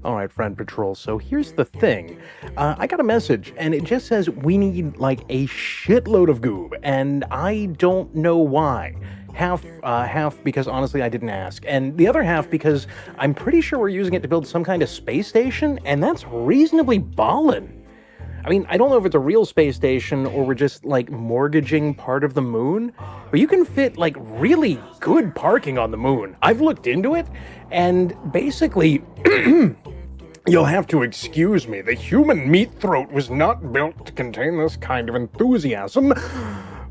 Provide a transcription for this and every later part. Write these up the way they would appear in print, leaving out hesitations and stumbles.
All right, friend patrol, so here's the thing. I got a message, and it just says we need, like, a shitload of goob, and I don't know why. Half because, honestly, I didn't ask, and the other half because I'm pretty sure we're using it to build some kind of space station, and that's reasonably ballin'. I mean, I don't know if it's a real space station or we're just, like, mortgaging part of the moon, but you can fit, like, really good parking on the moon. I've looked into it, and basically, you'll have to excuse me, the human meat throat was not built to contain this kind of enthusiasm,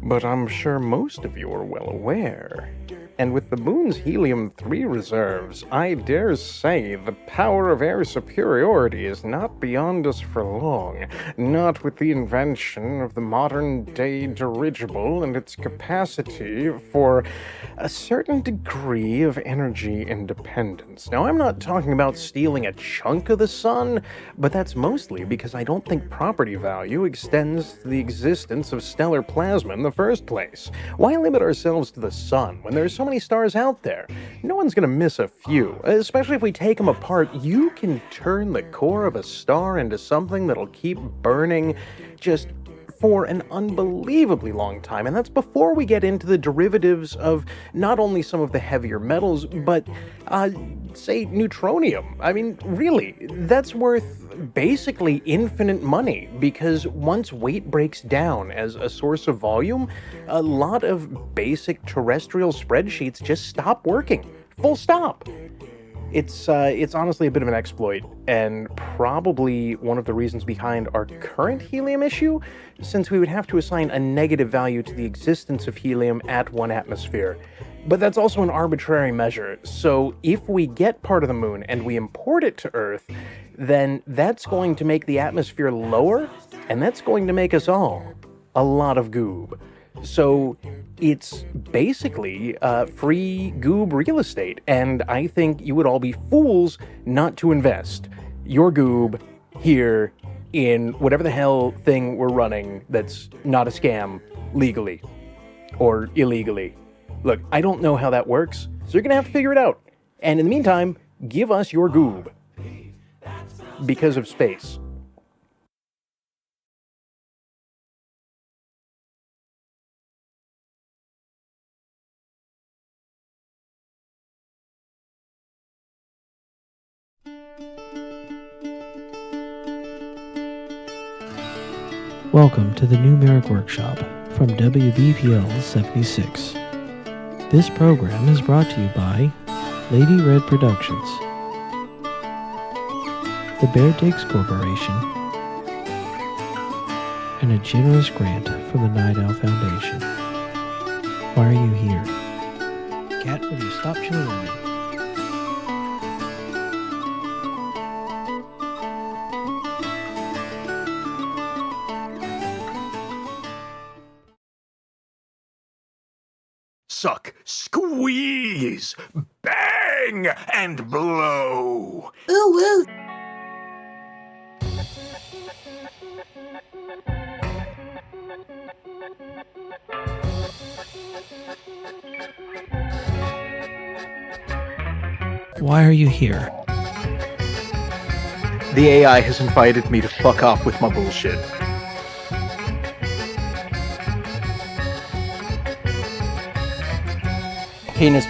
but I'm sure most of you are well aware. And with the moon's helium-3 reserves, I dare say the power of air superiority is not beyond us for long, not with the invention of the modern-day dirigible and its capacity for a certain degree of energy independence. Now, I'm not talking about stealing a chunk of the sun, but that's mostly because I don't think property value extends to the existence of stellar plasma in the first place. Why limit ourselves to the sun when there's so many stars out there? No one's gonna miss a few, especially if we take them apart. You can turn the core of a star into something that'll keep burning just for an unbelievably long time, and that's before we get into the derivatives of not only some of the heavier metals, but, say, neutronium. I mean, really, that's worth basically infinite money, because once weight breaks down as a source of volume, a lot of basic terrestrial spreadsheets just stop working. Full stop. It's honestly a bit of an exploit, and probably one of the reasons behind our current helium issue, since we would have to assign a negative value to the existence of helium at 1 atmosphere. But that's also an arbitrary measure, so if we get part of the moon and we import it to Earth, then that's going to make the atmosphere lower, and that's going to make us all a lot of goob. So it's basically free goob real estate, and I think you would all be fools not to invest your goob here in whatever the hell thing we're running that's not a scam legally or illegally. Look, I don't know how that works, so you're gonna have to figure it out. And in the meantime, give us your goob because of space. Welcome to the new MARIK Workshop from WVPL 76. This program is brought to you by Lady Red Productions, the Bear Digs Corporation, and a generous grant from the Night Owl Foundation. Why are you here? Cat, will you stop chilling with me? Suck, squeeze, bang, and blow. Ooh, ooh. Why are you here? The AI has invited me to fuck off with my bullshit. Penis.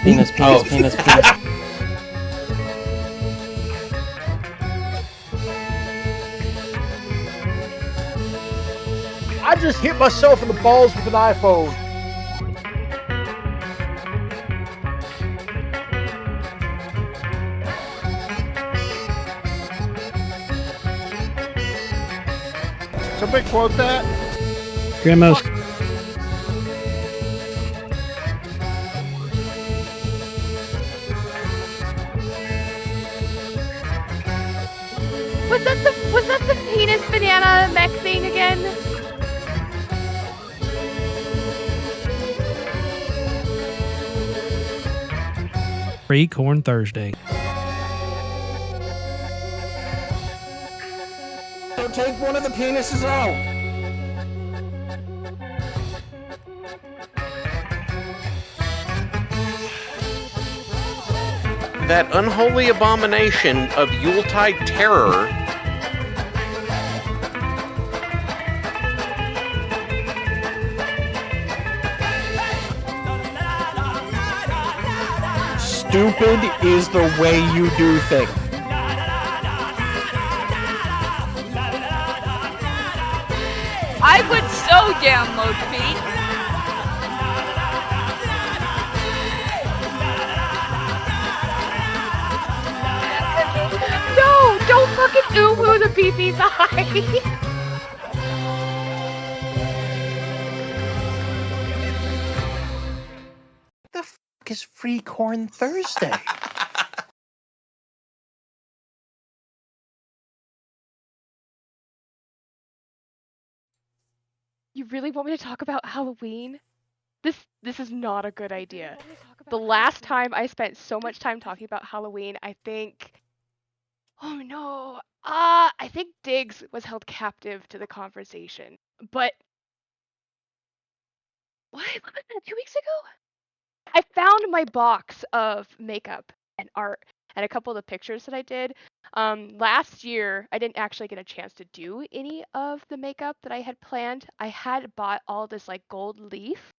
I just hit myself in the balls with an iPhone. Somebody quote that. Grandma's. Was that the penis banana mech thing again? Free Corn Thursday. So take one of the penises out. that unholy abomination of Yuletide terror. Stupid is the way you do things. I would so download Pete. No, don't fucking ooh the pee-pee's eye. The fuck is Free Corn Thursday? You really want me to talk about Halloween? This is not a good idea. The last time I spent so much time talking about Halloween, I think... Oh no. I think Diggs was held captive to the conversation. But... What was that, 2 weeks ago? I found my box of makeup and art and a couple of the pictures that I did. Last year, I didn't actually get a chance to do any of the makeup that I had planned. I had bought all this like gold leaf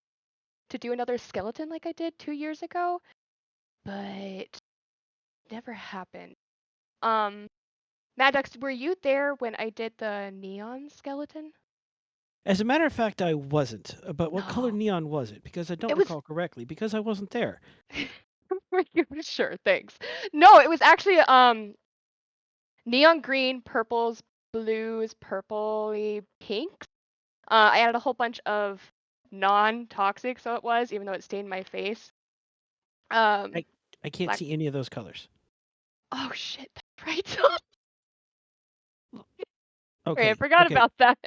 to do another skeleton like I did 2 years ago, but never happened. Maddox, were you there when I did the neon skeleton? As a matter of fact, I wasn't. But what color No. neon was it? Because I don't It was recall correctly. Because I wasn't there. Were you sure? Thanks. No, it was actually neon green, purples, blues, purpley, pinks. I added a whole bunch of non-toxic, so it was, even though it stained my face. I can't black. see any of those colors. Oh shit, that's right. Okay. I forgot okay. about that.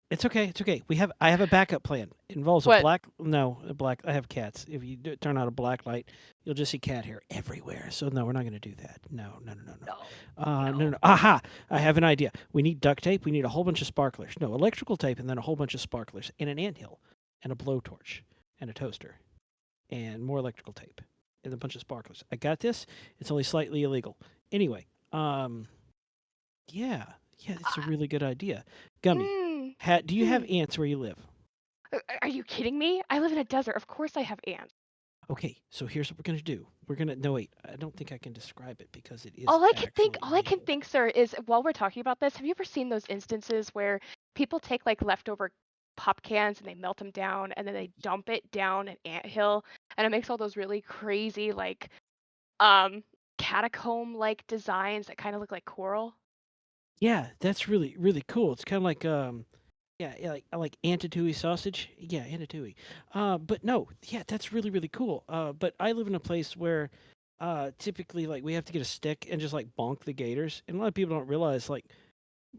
It's okay. It's okay. I have a backup plan. It involves What? a black. I have cats. If you turn on a black light, you'll just see cat hair everywhere. So no, we're not going to do that. No. No. Aha! I have an idea. We need duct tape. We need a whole bunch of sparklers. No, electrical tape, and then a whole bunch of sparklers, and an anthill, and a blowtorch, and a toaster, and more electrical tape, and a bunch of sparklers. I got this. It's only slightly illegal. Anyway, yeah, it's a really good idea. Gummy. Do you have ants where you live? Are you kidding me? I live in a desert. Of course I have ants. Okay, so here's what we're gonna do. No, wait. I don't think I can describe it because it is All I actually can think, sir, is while we're talking about this, have you ever seen those instances where people take like leftover pop cans and they melt them down and then they dump it down an anthill and it makes all those really crazy like catacomb like designs that kind of look like coral? Yeah, that's really really cool. It's kind of like yeah, like Antatouille sausage. Yeah, Antatouille. But no, yeah, that's really really cool. But I live in a place where typically like we have to get a stick and just like bonk the gators. And a lot of people don't realize like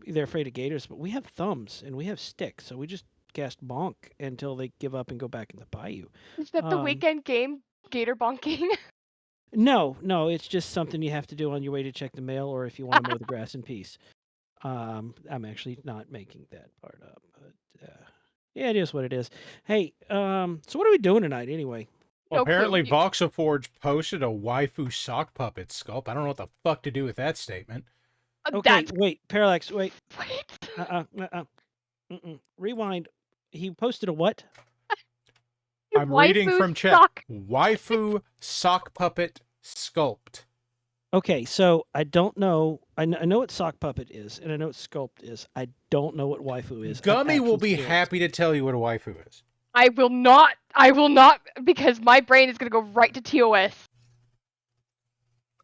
they're afraid of gators, but we have thumbs and we have sticks, so we just cast bonk until they give up and go back in the bayou. Is that the weekend game, gator bonking? No, it's just something you have to do on your way to check the mail or if you want to mow the grass in peace. I'm actually not making that part up, but yeah, it is what it is. Hey, so what are we doing tonight anyway? Well, No clue. apparently Voxoforge posted a waifu sock puppet sculpt. I don't know what the fuck to do with that statement. Okay, wait, Parallax, wait. Wait. Rewind. He posted a what? I'm reading from chat. Waifu sock puppet sculpt. Okay, so I don't know. I know what sock puppet is, and I know what sculpt is. I don't know what waifu is. Gummy will be happy to tell you what a waifu is. I will not, because my brain is going to go right to TOS.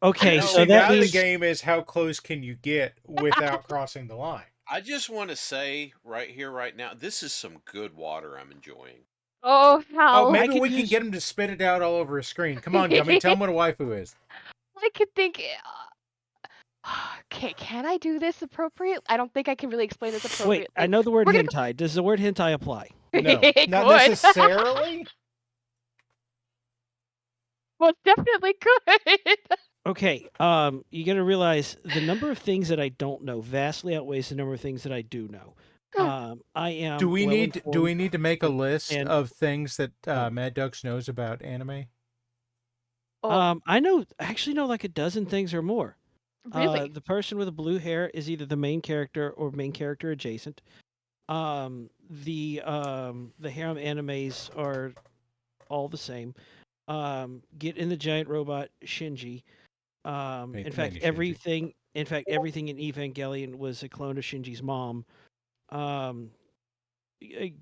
Okay, so that now means the game is how close can you get without crossing the line. I just want to say right here, right now, this is some good water I'm enjoying. Oh, how? Oh, maybe we can get him to spit it out all over his screen. Come on, Gummy, tell him what a waifu is. I could think... Okay, can I do this appropriate? I don't think I can really explain this appropriately. Wait, I know the word hentai. Does the word hentai apply? No, not necessarily. Well, definitely could. Okay, you got to realize the number of things that I don't know vastly outweighs the number of things that I do know. I am. Do we need to make a list of things that Mad Ducks knows about anime? Oh, I actually know like a dozen things or more. really? The person with the blue hair is either the main character or main character adjacent. The harem animes are all the same. Get in the giant robot Shinji. Ain't In too fact, many Shinji. everything in Evangelion was a clone of Shinji's mom. Um,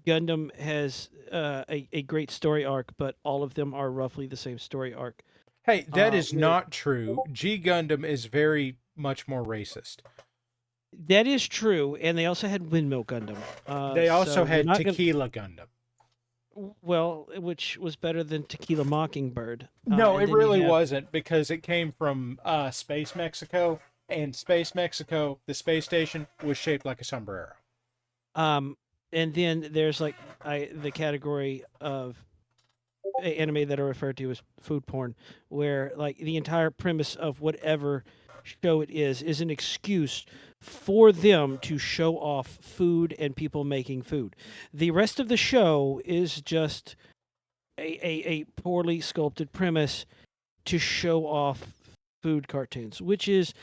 Gundam has a great story arc, but all of them are roughly the same story arc. Hey, that is With not true. G Gundam is very much more racist. that is true, and they also had Windmill Gundam. They So also we're had not gonna Tequila Gundam. well, which was better than Tequila Mockingbird. No, And it then you really have wasn't because it came from Space Mexico, and Space Mexico, the space station, was shaped like a sombrero. um, and then there's like the category of anime that are referred to as food porn, where like the entire premise of whatever show it is an excuse for them to show off food and people making food. The rest of the show is just a poorly sculpted premise to show off food cartoons, which is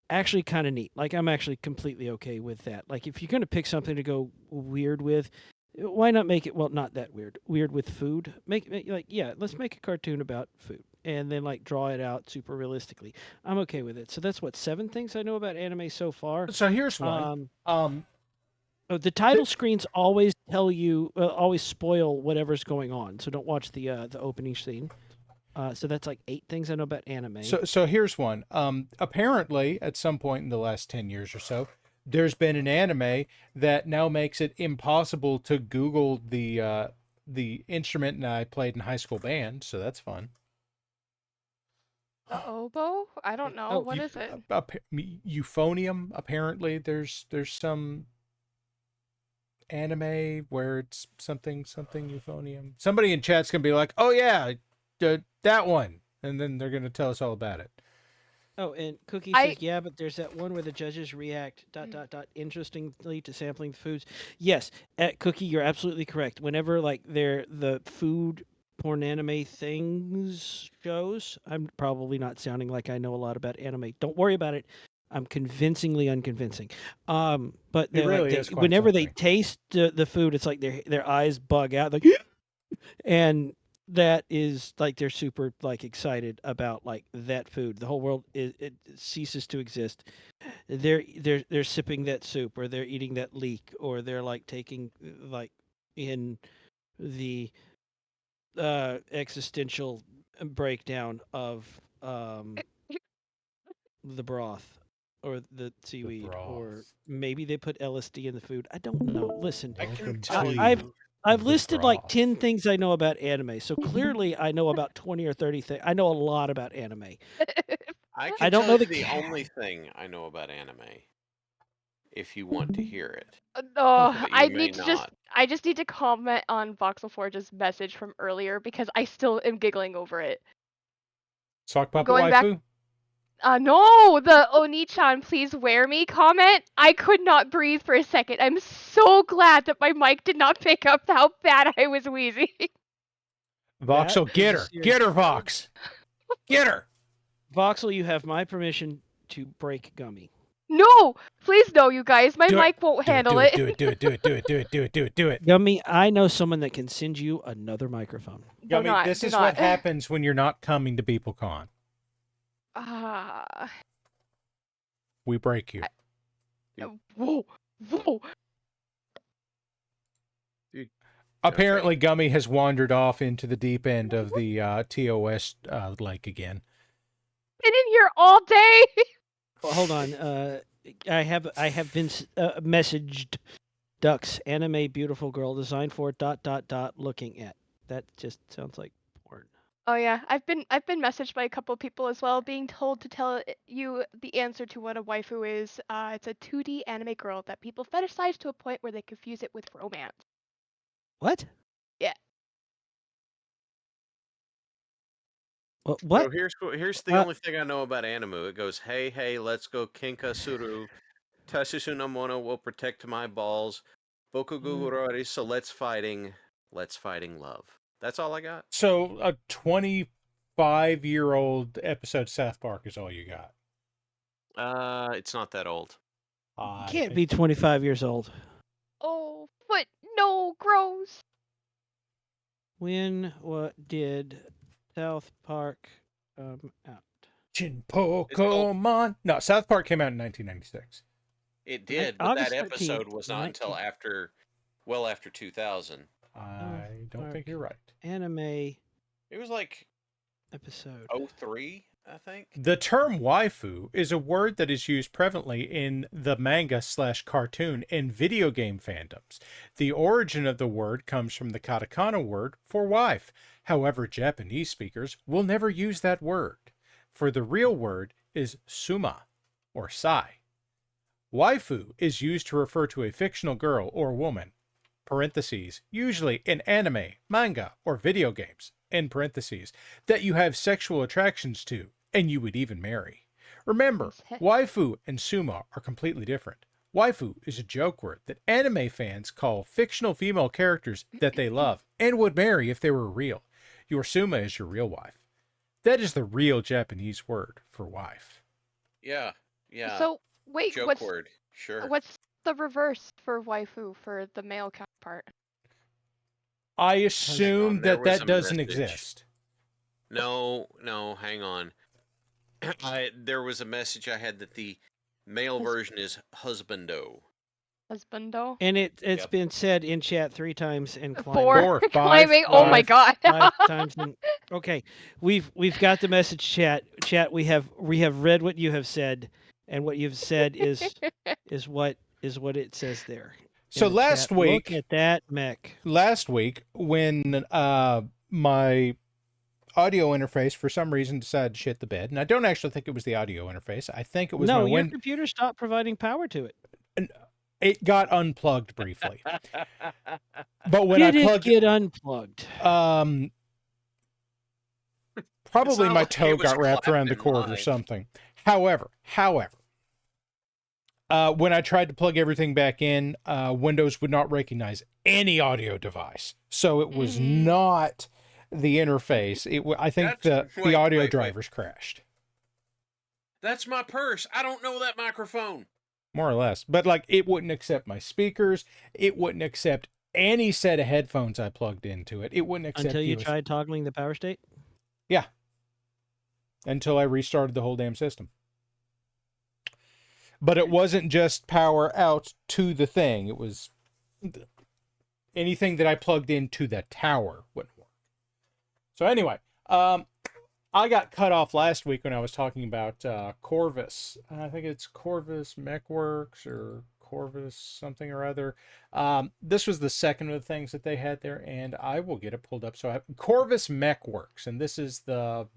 actually kind of neat. Like I'm actually completely okay with that. Like if you're going to pick something to go weird with, why not make it not that weird. Weird with food. Like yeah, let's make a cartoon about food and then like draw it out super realistically. I'm okay with it. So that's what 7 things I know about anime so far. So here's one. Um Um, the title screens always tell you always spoil whatever's going on. So don't watch the opening scene. So that's like 8 things I know about anime. so here's one. Apparently, at some point in the last 10 years or so, there's been an anime that now makes it impossible to Google the instrument that I played in high school band. So that's fun. The oboe? I don't know. Oh, What is it? Euphonium. Apparently, there's some anime where it's something euphonium. Somebody in chat's gonna be like, "Oh yeah, that one," and then they're gonna tell us all about it. Oh, and Cookie I says, yeah, but there's that one where the judges react interestingly to sampling the foods. Yes, Cookie, you're absolutely correct. Whenever like they're the food porn anime things shows, I'm probably not sounding like I know a lot about anime. Don't worry about it. I'm convincingly unconvincing. But It they're like really is quite whenever they something. taste the food, it's like their eyes bug out like and that is like they're super like excited about like that food. The whole world it ceases to exist. They're sipping that soup or they're eating that leek or they're like taking like in the existential breakdown of the broth or the seaweed or broth. maybe they put LSD in the food. I don't know. Listen, I can Welcome tell to I've you. I've the listed like broth. 10 things I know about anime. So clearly I know about 20 or 30 things. I know a lot about anime. I I can don't tell know you the the only thing I know about anime, if you want to hear it, Go Oh, for it. but you may not. I just need to comment on Voxel Forge's message from earlier because I still am giggling over it. Sock puppet Going back, waifu. no, the Oni-chan, please wear me comment. I could not breathe for a second. I'm so glad that my mic did not pick up how bad I was wheezing. That Voxel, is get a her, serious get her, Vox, get her. Voxel, you have my permission to break Gummy. No, please no, you guys. My Do it, mic won't do it, handle do it, it. do it, do it, do it, do it, do it, do it, do it, do it. Gummy, I know someone that can send you another microphone. Do Gummy, not, this do is what not. happens when you're not coming to BeepleCon. Ah, We break you. whoa, whoa. Dude, Apparently, Gummy has wandered off into the deep end of the TOS lake again. Been in here all day. Well, hold on. I have been messaged ducks anime beautiful girl designed for ... looking at. That just sounds like porn. Oh yeah, I've been messaged by a couple people as well, being told to tell you the answer to what a waifu is. It's a 2D anime girl that people fetishize to a point where they confuse it with romance. What? Yeah. What? So here's the only thing I know about anime. It goes, hey, hey, let's go kinka suru. Tashisu no mono will protect my balls. Bokugurori, so let's fighting love. That's all I got. So a 20 5-year-old episode of South Park is all you got. It's not that old. I Can't think- be 25 years old. Oh, foot, no, gross. When what did South Park come out? Chin called- Pokemon. No, South Park came out in 1996. It did, but August that episode 13th, was not until 19 after 2000. I don't think Park. you're right. Anime It was like episode. 03, I think. The term waifu is a word that is used prevalently in the manga/cartoon and video game fandoms. The origin of the word comes from the katakana word for wife. However, Japanese speakers will never use that word, for the real word is suma, or sai. Waifu is used to refer to a fictional girl or woman, parentheses, usually in anime, manga, or video games, end parentheses, that you have sexual attractions to, and you would even marry. Remember, waifu and suma are completely different. Waifu is a joke word that anime fans call fictional female characters that they love and would marry if they were real. Your suma is your real wife. That is the real Japanese word for wife. Yeah. So wait, Joke word. Sure. what's the reverse for waifu for the male counterpart? I assume There that was a doesn't message. exist. No, hang on. There was a message I had that the male Hus- version is husbando. Husbando? And it's Yep. been said in chat 3 times and climbing. Four, five, Claiming, oh my god. 5 times. Okay, we've got the message, chat. Chat, we have read what you have said, and what you've said is what it says there. So in the last chat. week, Look at that mech. when my audio interface for some reason decided to shit the bed, and I don't actually think it was the audio interface. I think it was No, my your computer stopped providing power to it. It got unplugged briefly. But when Did I it plugged get unplugged? probably It's not my like toe it was got wrapped around the clapping cord or live. something. However, when I tried to plug everything back in, Windows would not recognize any audio device. So it was not the interface. I think the Wait, audio wait. drivers crashed. That's my purse. I don't know that microphone. More or less. But like it wouldn't accept my speakers. It wouldn't accept any set of headphones I plugged into it. It wouldn't accept Until you US tried toggling the power state? Yeah. Until I restarted the whole damn system. But it wasn't just power out to the thing. It was anything that I plugged into the tower wouldn't work. So anyway, I got cut off last week when I was talking about Corvus. I think it's Corvus MechWorks or Corvus something or other. This was the second of the things that they had there, and I will get it pulled up. So I have Corvus MechWorks, and this is the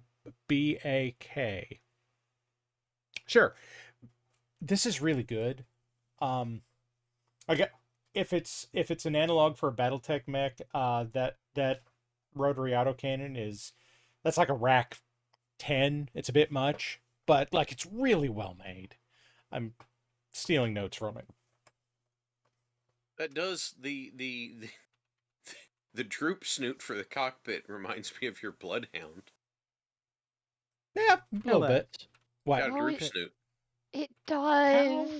BAK. Sure. This is really good. I got if it's an analog for a BattleTech mech, that rotary autocannon that's like a rack 10. It's a bit much, but like it's really well made. I'm stealing notes from it. That does the droop snoot for the cockpit reminds me of your bloodhound. Yeah, a little bit. What? Got a Oh, droop it- snoot. It does. How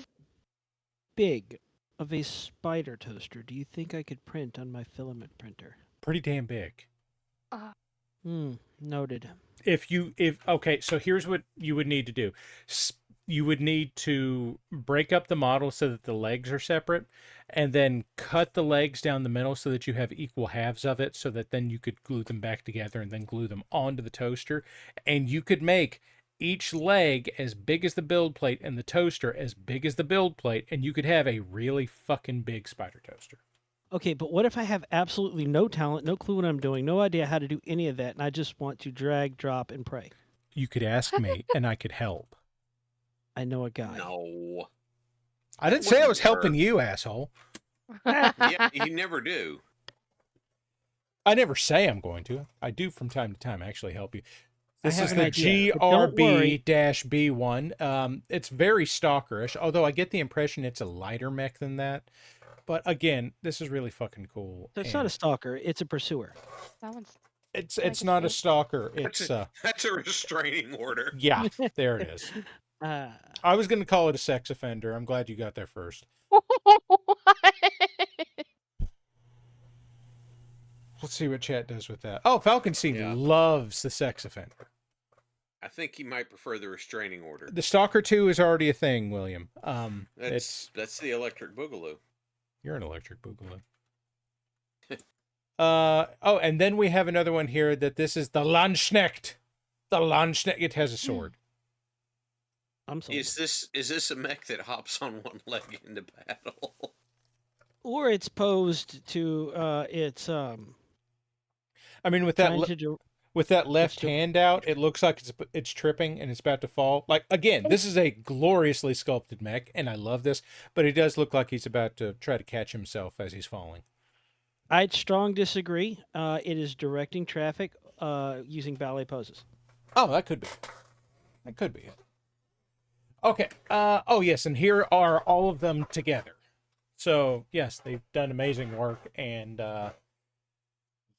big of a spider toaster do you think I could print on my filament printer? Pretty damn big. Noted. Okay, so here's what you would need to do. You would need to break up the model so that the legs are separate, and then cut the legs down the middle so that you have equal halves of it, so that then you could glue them back together and then glue them onto the toaster. And you could make each leg as big as the build plate and the toaster as big as the build plate, and you could have a really fucking big spider toaster. Okay, but what if I have absolutely no talent, no clue what I'm doing, no idea how to do any of that, and I just want to drag, drop, and pray? You could ask me, and I could help. I know a guy. No. I didn't That say I wouldn't was helping work. you, asshole. Yeah, you never do. I never say I'm going to. I do from time to time actually help you. This have is an the idea, but don't worry. GRB-B1. It's very stalkerish, although I get the impression it's a lighter mech than that. But again, this is really fucking cool. So it's not a stalker, it's a pursuer. That one's It's like it's a not a snake. stalker. That's It's that's a restraining order. yeah, there it is. Uh, I was going to call it a sex offender. I'm glad you got there first. Let's see what chat does with that. Oh, Falcon Scene Yeah. loves the sex offender. I think he might prefer the restraining order. The Stalker 2 is already a thing, William. That's the electric boogaloo. You're an electric boogaloo. Oh, and then we have another one here that this is the Landsknecht. The Landsknecht. It has a sword. I'm sold. Is this a mech that hops on one leg into battle? Or it's posed to it's I mean, with that trying to do. with that left to- hand out, it looks like it's tripping and it's about to fall. Like again, this is a gloriously sculpted mech, and I love this. But he does look like he's about to try to catch himself as he's falling. I'd strong disagree. It is directing traffic using ballet poses. Oh, that could be. That could be it. Okay. Oh, yes, and here are all of them together. So, yes, they've done amazing work, and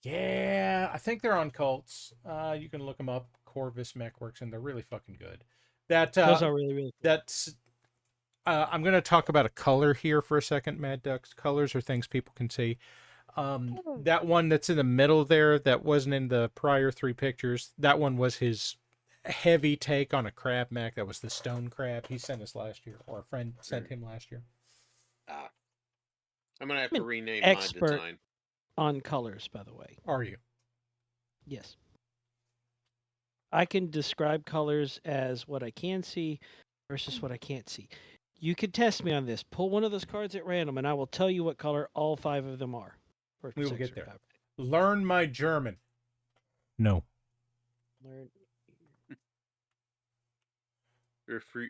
yeah, I think they're on Cults. You can look them up. Corvus Mechworks, and they're really fucking good. Those are really, really cool. That's. I'm going to talk about a color here for a second, Mad Ducks. Colors are things people can see. That one that's in the middle there, that wasn't in the prior 3 pictures. That one was his heavy take on a crab mech. That was the stone crab he sent us last year, or a friend sent him last year. I'm gonna have I'm to rename expert. my design. On colors, by the way. Are you? Yes. I can describe colors as what I can see versus what I can't see. You could test me on this. Pull one of those cards at random, and I will tell you what color all 5 of them are. Or We will 6 get or there. 5. Learn my German. No. Learn. You're free.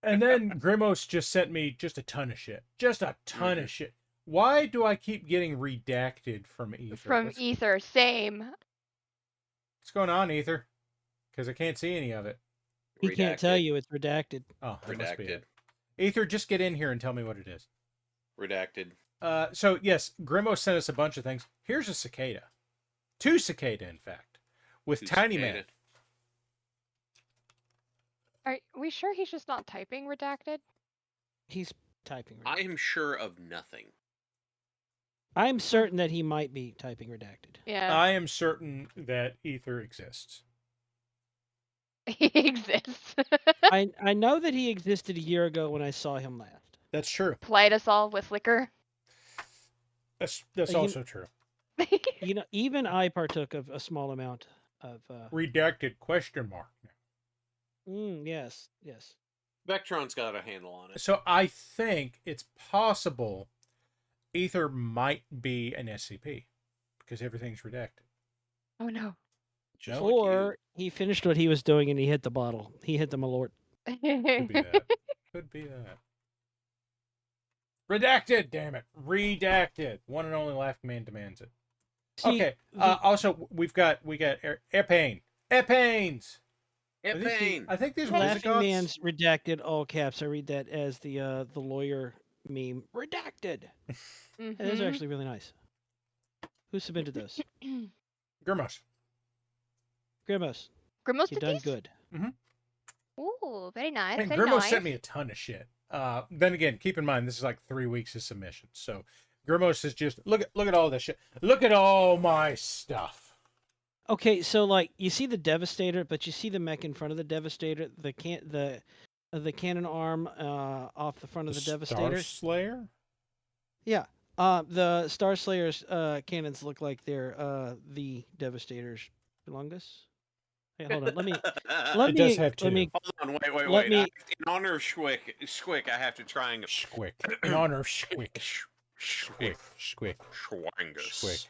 And then Grimos just sent me just a ton of shit. Just a ton of shit. Why do I keep getting redacted from Eether? From Eether, same. What's going on, Eether? Because I can't see any of it. He can't tell Redacted. you it's redacted. Oh, that must be Redacted. it. Ether, just get in here and tell me what it is. Redacted. So yes, Grimo sent us a bunch of things. Here's a cicada. 2 cicada, in fact. With Two Tiny cicada. Man. Are we sure he's just not typing redacted? He's typing. I Redacted. am sure of nothing. I'm certain that he might be typing redacted. Yeah. I am certain that Ether exists. He exists. I know that he existed a year ago when I saw him last. That's true. Plied us all with liquor. That's You- also true. You know, even I partook of a small amount of. Redacted question mark. Yes, yes. Vectron's got a handle on it. So I think it's possible Ether might be an SCP because everything's redacted. Oh no. Just Or he finished what he was doing and he hit the bottle. He hit the malort. Could be that. Could be that. Redacted, damn it. Redacted. One and only Laugh Man demands it. See, Okay. Also, we got Epaine. Epaines. Are these the- Epaine. I think these are Laughing Visigoths. Man's redacted all caps. I read that as the lawyer meme. Redacted. Hey, those are actually really nice. Who submitted those? Grimos. Grimos. Grimos You did done these? good. Ooh, very nice. And Very Grimos nice. sent me a ton of shit. Then again, keep in mind this is like 3 weeks of submissions. So Grimos is just look at all this shit. Look at all my stuff. Okay, so like you see the Devastator, but you see the mech in front of the Devastator, the cannon arm off the front of the Devastator. Star Slayer? Yeah. The Star Slayer's cannons look like they're the Devastator's Lungus. Hey, hold on. Let me It does have let me two. Hold on, wait. Let me- In honor of Schwick, I have to try and Squick. In honor of Squick. Schwick. Squick. Schwangus. Squick.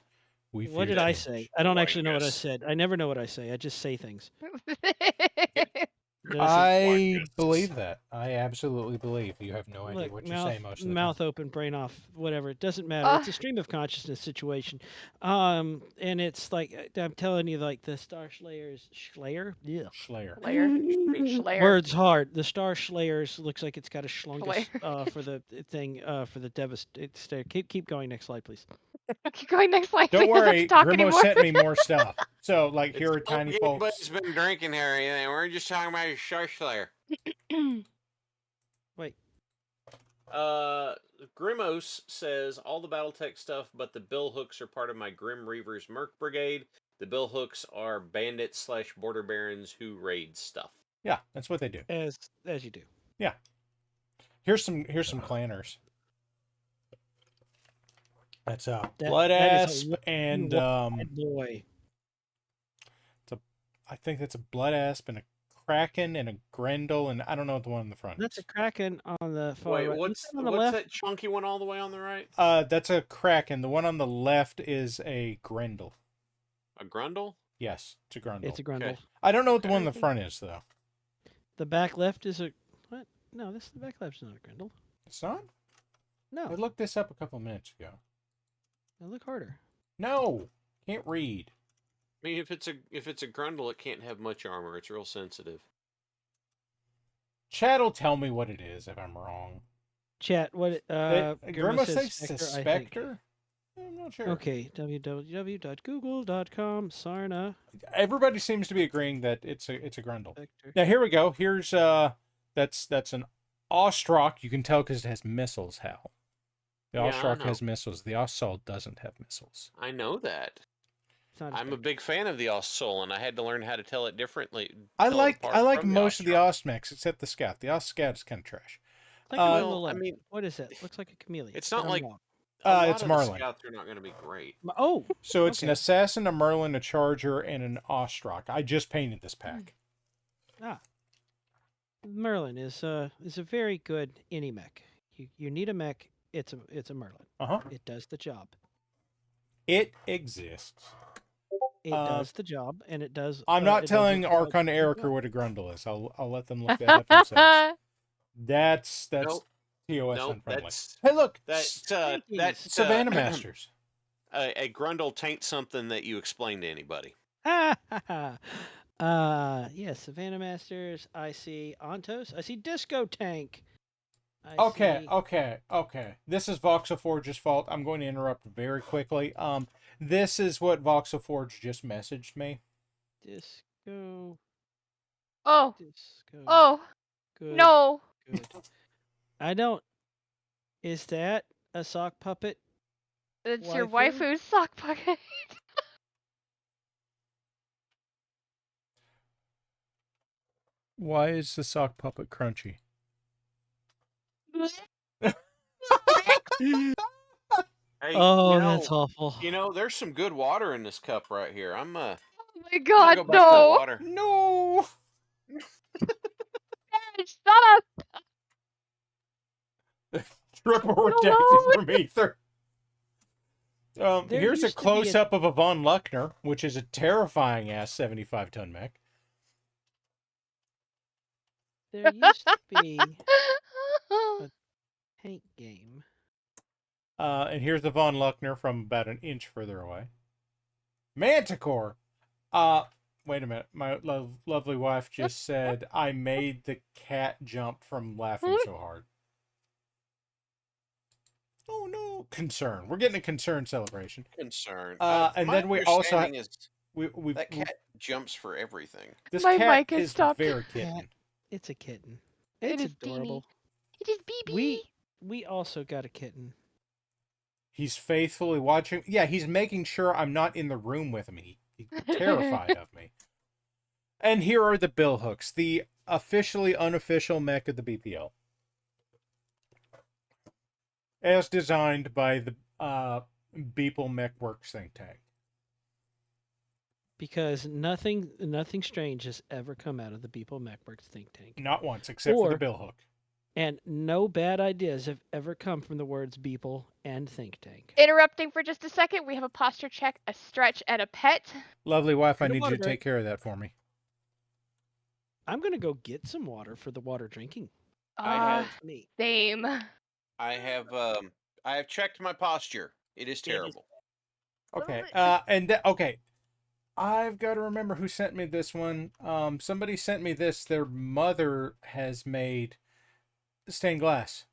We What fear did I change. say? I don't actually know what I Wangus. said. I never know what I say. I just say things. Listen, I believe that. I absolutely believe. You have no idea look, what you say most of the mouth time. open, brain off, whatever. It doesn't matter. It's a stream of consciousness situation. And it's like I'm telling you, like the Star Slayers, Slayer. Yeah. Slayer. Slayer. Words hard. The Star Slayers looks like it's got a schlungus Slayer. for the thing for the Devastator. Keep going. Next slide, please. Keep going next slide. Don't Please don't worry, talk Grimo anymore. sent me more stuff. So, like, here are It's not tiny like folks. anybody's been drinking here or anything. We're just talking about your Shush there. Wait. Grimos says all the BattleTech stuff, but the bill hooks are part of my Grim Reaver's Merc Brigade. The bill hooks are bandits / border barons who raid stuff. Yeah, that's what they do. As you do. Yeah. Here's some clanners. That's Blood that is Asp a and bad boy. I think that's a Blood Asp and a Kraken and a Grendel, and I don't know what the one in the front That's a is. Kraken on the far Wait, right. what's on the left? that chunky one all the way on the right? That's a Kraken. The one on the left is a Grendel. A Grundle? Yes, it's a Grendel. It's a Grundle. Okay. I don't know what the one in the front is though. The back left is a what? No, the back left's not a Grendel. It's not? No, I looked this up a couple minutes ago. now look harder. No, can't read. I mean, if it's a Grundle, it can't have much armor. It's real sensitive. Chat'll tell me what it is if I'm wrong. Chat, what? Grimo says Spectre, I think. Spectre? I'm not sure. Okay, www.google.com. Sarna. Everybody seems to be agreeing that it's a Grundle. Spectre. Now here we go. Here's that's an Ostrock. You can tell because it has missiles. Hal. The Yeah, I Ostrock know. has missiles. The Ossault doesn't have missiles. I know that. It's not I'm a Spectre. big fan of the Ostsoul, and I had to learn how to tell it differently. I tell it like apart from most of the Ostrak. Osmechs except the Scout. The Scout is kind of trash. Like on the well, I left. mean, What is it? Looks like a chameleon. it's not But I'm like- wrong. A lot It's of Marlin. the scouts are not going to be great. Oh, So it's an Okay. assassin, a Merlin, a Charger, and an Ostrock. I just painted this pack. Merlin is a very good any mech. You need a mech. It's a Merlin. Uh-huh. It does the job. It exists. It does the job, and it does. I'm not it does telling the job Archon really Erica well. what a Grundle is. I'll let them look that up themselves. That's Nope. TOS Nope, unfriendly. that's Hey, look, Thankies. Savannah Masters. A Grundle tain't something that you explain to anybody. Yes, Savannah Masters. I see Ontos. I see Disco Tank. I Okay, see okay. This is Voxelforge's fault. I'm going to interrupt very quickly. This is what Voxelforge just messaged me. Disco. Oh, Disco. oh, Good. no. Good. I don't. Is that a sock puppet? It's your Waifu? waifu's sock pocket. Why is the sock puppet crunchy? Hey, Oh, you know, that's awful. You know, there's some good water in this cup right here. Oh my I'm god, gonna go back to the no. water. No. Shut up. Triple Alone. redacted from Eether. There Here's a used to be a- close-up of a Von Luckner, which is a terrifying-ass 75-ton mech. There used to be tank game. And here's the Von Luckner from about an inch further away. Manticore! Wait a minute. My lovely wife just said I made the cat jump from laughing so hard. Oh no! Concern. We're getting a concern celebration. Concern. And my then we also understanding is We've that cat jumps for everything. this My cat mic has is stopped. very kitten. It's a kitten. It It's is adorable. It is BB. We also got a kitten. He's faithfully watching. Yeah, he's making sure I'm not in the room with him. He's terrified of me. And here are the bill hooks, the officially unofficial mech of the BPL. As designed by the Beeple Mechworks think tank. Because nothing strange has ever come out of the Beeple Mechworks think tank. Not once, except for the Or- bill hook. And no bad ideas have ever come from the words Beeple and think tank. Interrupting for just a second, we have a posture check, a stretch, and a pet. Lovely wife, I And a need you water to break. take care of that for me. I'm gonna go get some water for the water drinking. I have Me. Same. I have checked my posture. It is terrible. Okay. Okay. I've got to remember who sent me this one. Somebody sent me this. Their mother has made stained glass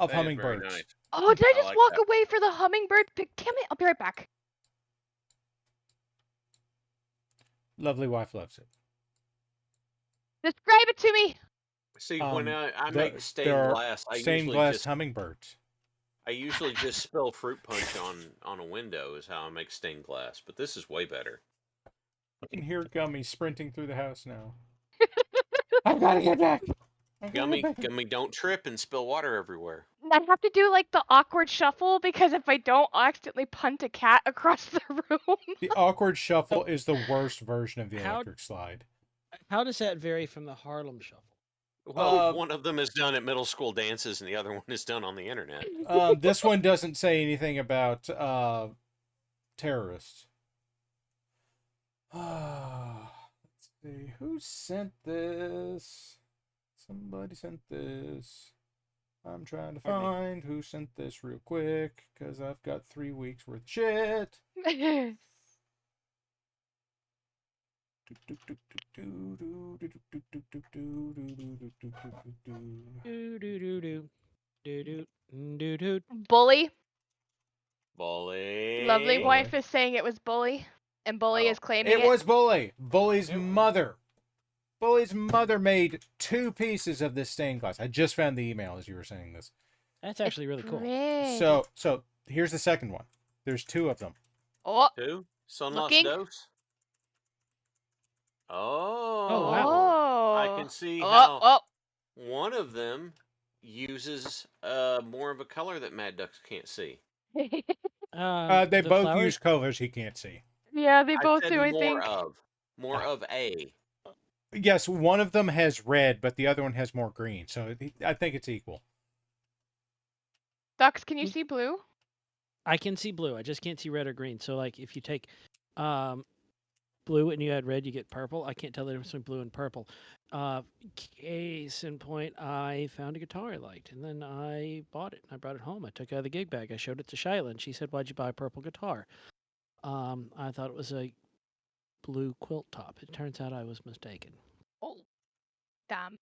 of That is very hummingbirds. nice. Oh, did I I just like walk that. away for the hummingbird? Damn it! I'll be right back. Lovely wife loves it. Describe it to me. See, when I There, make there stained are glass, stained glass hummingbirds. I usually just spill fruit punch on a window is how I make stained glass. But this is way better. I can hear Gummy sprinting through the house now. I've got to get back. Gummy, don't trip and spill water everywhere. I have to do like the awkward shuffle because if I don't, I'll accidentally punt a cat across the room. The awkward shuffle is the worst version of the How- electric slide. How does that vary from the Harlem Shuffle? Well, one of them is done at middle school dances, and the other one is done on the internet. This one doesn't say anything about terrorists. Let's see. Who sent this? Somebody sent this. I'm trying to find who sent this real quick because I've got 3 weeks worth of shit. Bully. Bully. Lovely wife is saying it was Bully, and Bully is claiming It was Bully. Bully's mother. Bully's mother made 2 pieces of this stained glass. I just found the email as you were saying this. That's actually really cool. Great. So here's the second one. There's 2 of them. Oh, Who? Son Lost Looking. Dose? Oh. Oh, wow. oh. I can see Oh, how one of them uses more of a color that Mad Ducks can't see. oh. They The both flowers? use colors he can't see. Yeah, they I both said do. I more think. of. More of a. Yes, one of them has red, but the other one has more green. So I think it's equal. Ducks, can you see blue? I can see blue. I just can't see red or green. So, like, if you take blue and you add red, you get purple. I can't tell the difference between blue and purple. Case in point, I found a guitar I liked, and then I bought it. I brought it home. I took it out of the gig bag. I showed it to Shyla, and she said, "Why'd you buy a purple guitar?" I thought it was a blue quilt top. It turns out I was mistaken. Oh, damn.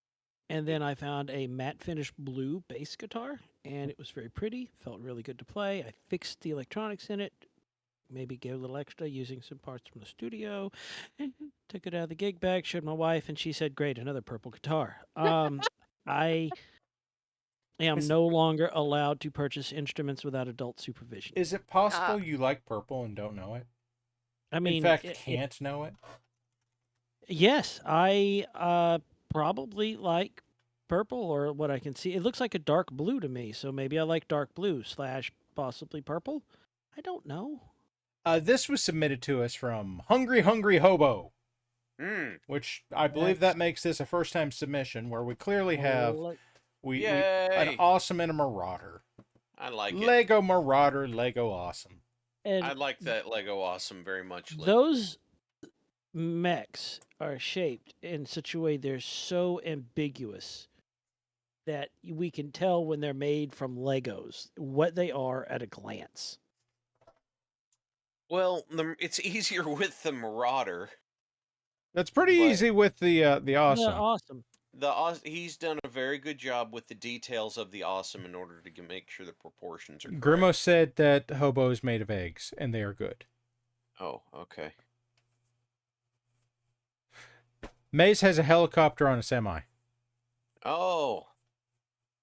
And then I found a matte finish blue bass guitar, and it was very pretty. Felt really good to play. I fixed the electronics in it. Maybe gave a little extra using some parts from the studio. Took it out of the gig bag, showed my wife, and she said, "Great, another purple guitar." I am no longer allowed to purchase instruments without adult supervision. Is it possible you like purple and don't know it? I mean, In fact, can't know it? yes, I probably like purple, or what I can see. It looks like a dark blue to me, so maybe I like dark blue / possibly purple. I don't know. This was submitted to us from Hungry Hobo, Mm. which I believe that makes this a first-time submission where we clearly have we an Yay. awesome and a marauder. I like it. Lego marauder, Lego awesome. And I like that Lego awesome very much. Link. those mechs are shaped in such a way they're so ambiguous that we can tell when they're made from Legos what they are at a glance. Well, it's easier with the Marauder. That's pretty But- easy with the awesome. Yeah, awesome. He's done a very good job with the details of the awesome in order to make sure the proportions are correct. Grimo said that Hobo is made of eggs, and they are good. Oh, okay. Maze has a helicopter on a semi. Oh.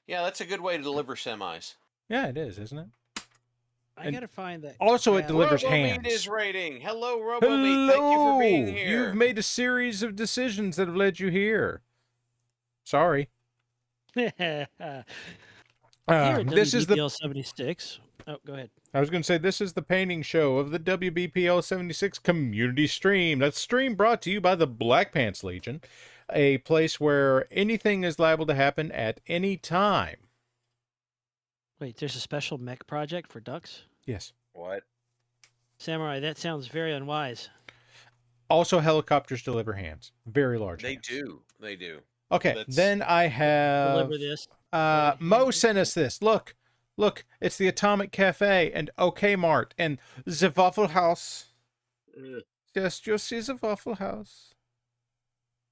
Yeah, that's a good way to deliver semis. Yeah, it is, isn't it? I And gotta find that. also it graph. delivers RoboMeat hams. is rating. Hello, RoboMeat. Thank you for being here. You've made a series of decisions that have led you here. Sorry. Here at This is the. WBPL 76. Oh, go ahead. I was going to say this is the painting show of the WBPL 76 community stream. That's stream brought to you by the Black Pants Legion, a place where anything is liable to happen at any time. Wait, there's a special mech project for ducks? Yes. What? Samurai, that sounds very unwise. Also, helicopters deliver hands. Very large. They hands. do. They do. Okay, That's- then I have. Deliver this. Mo sent us this. Look, it's the Atomic Cafe and OK Mart and the Waffle House. Ugh. Just you see the Waffle House.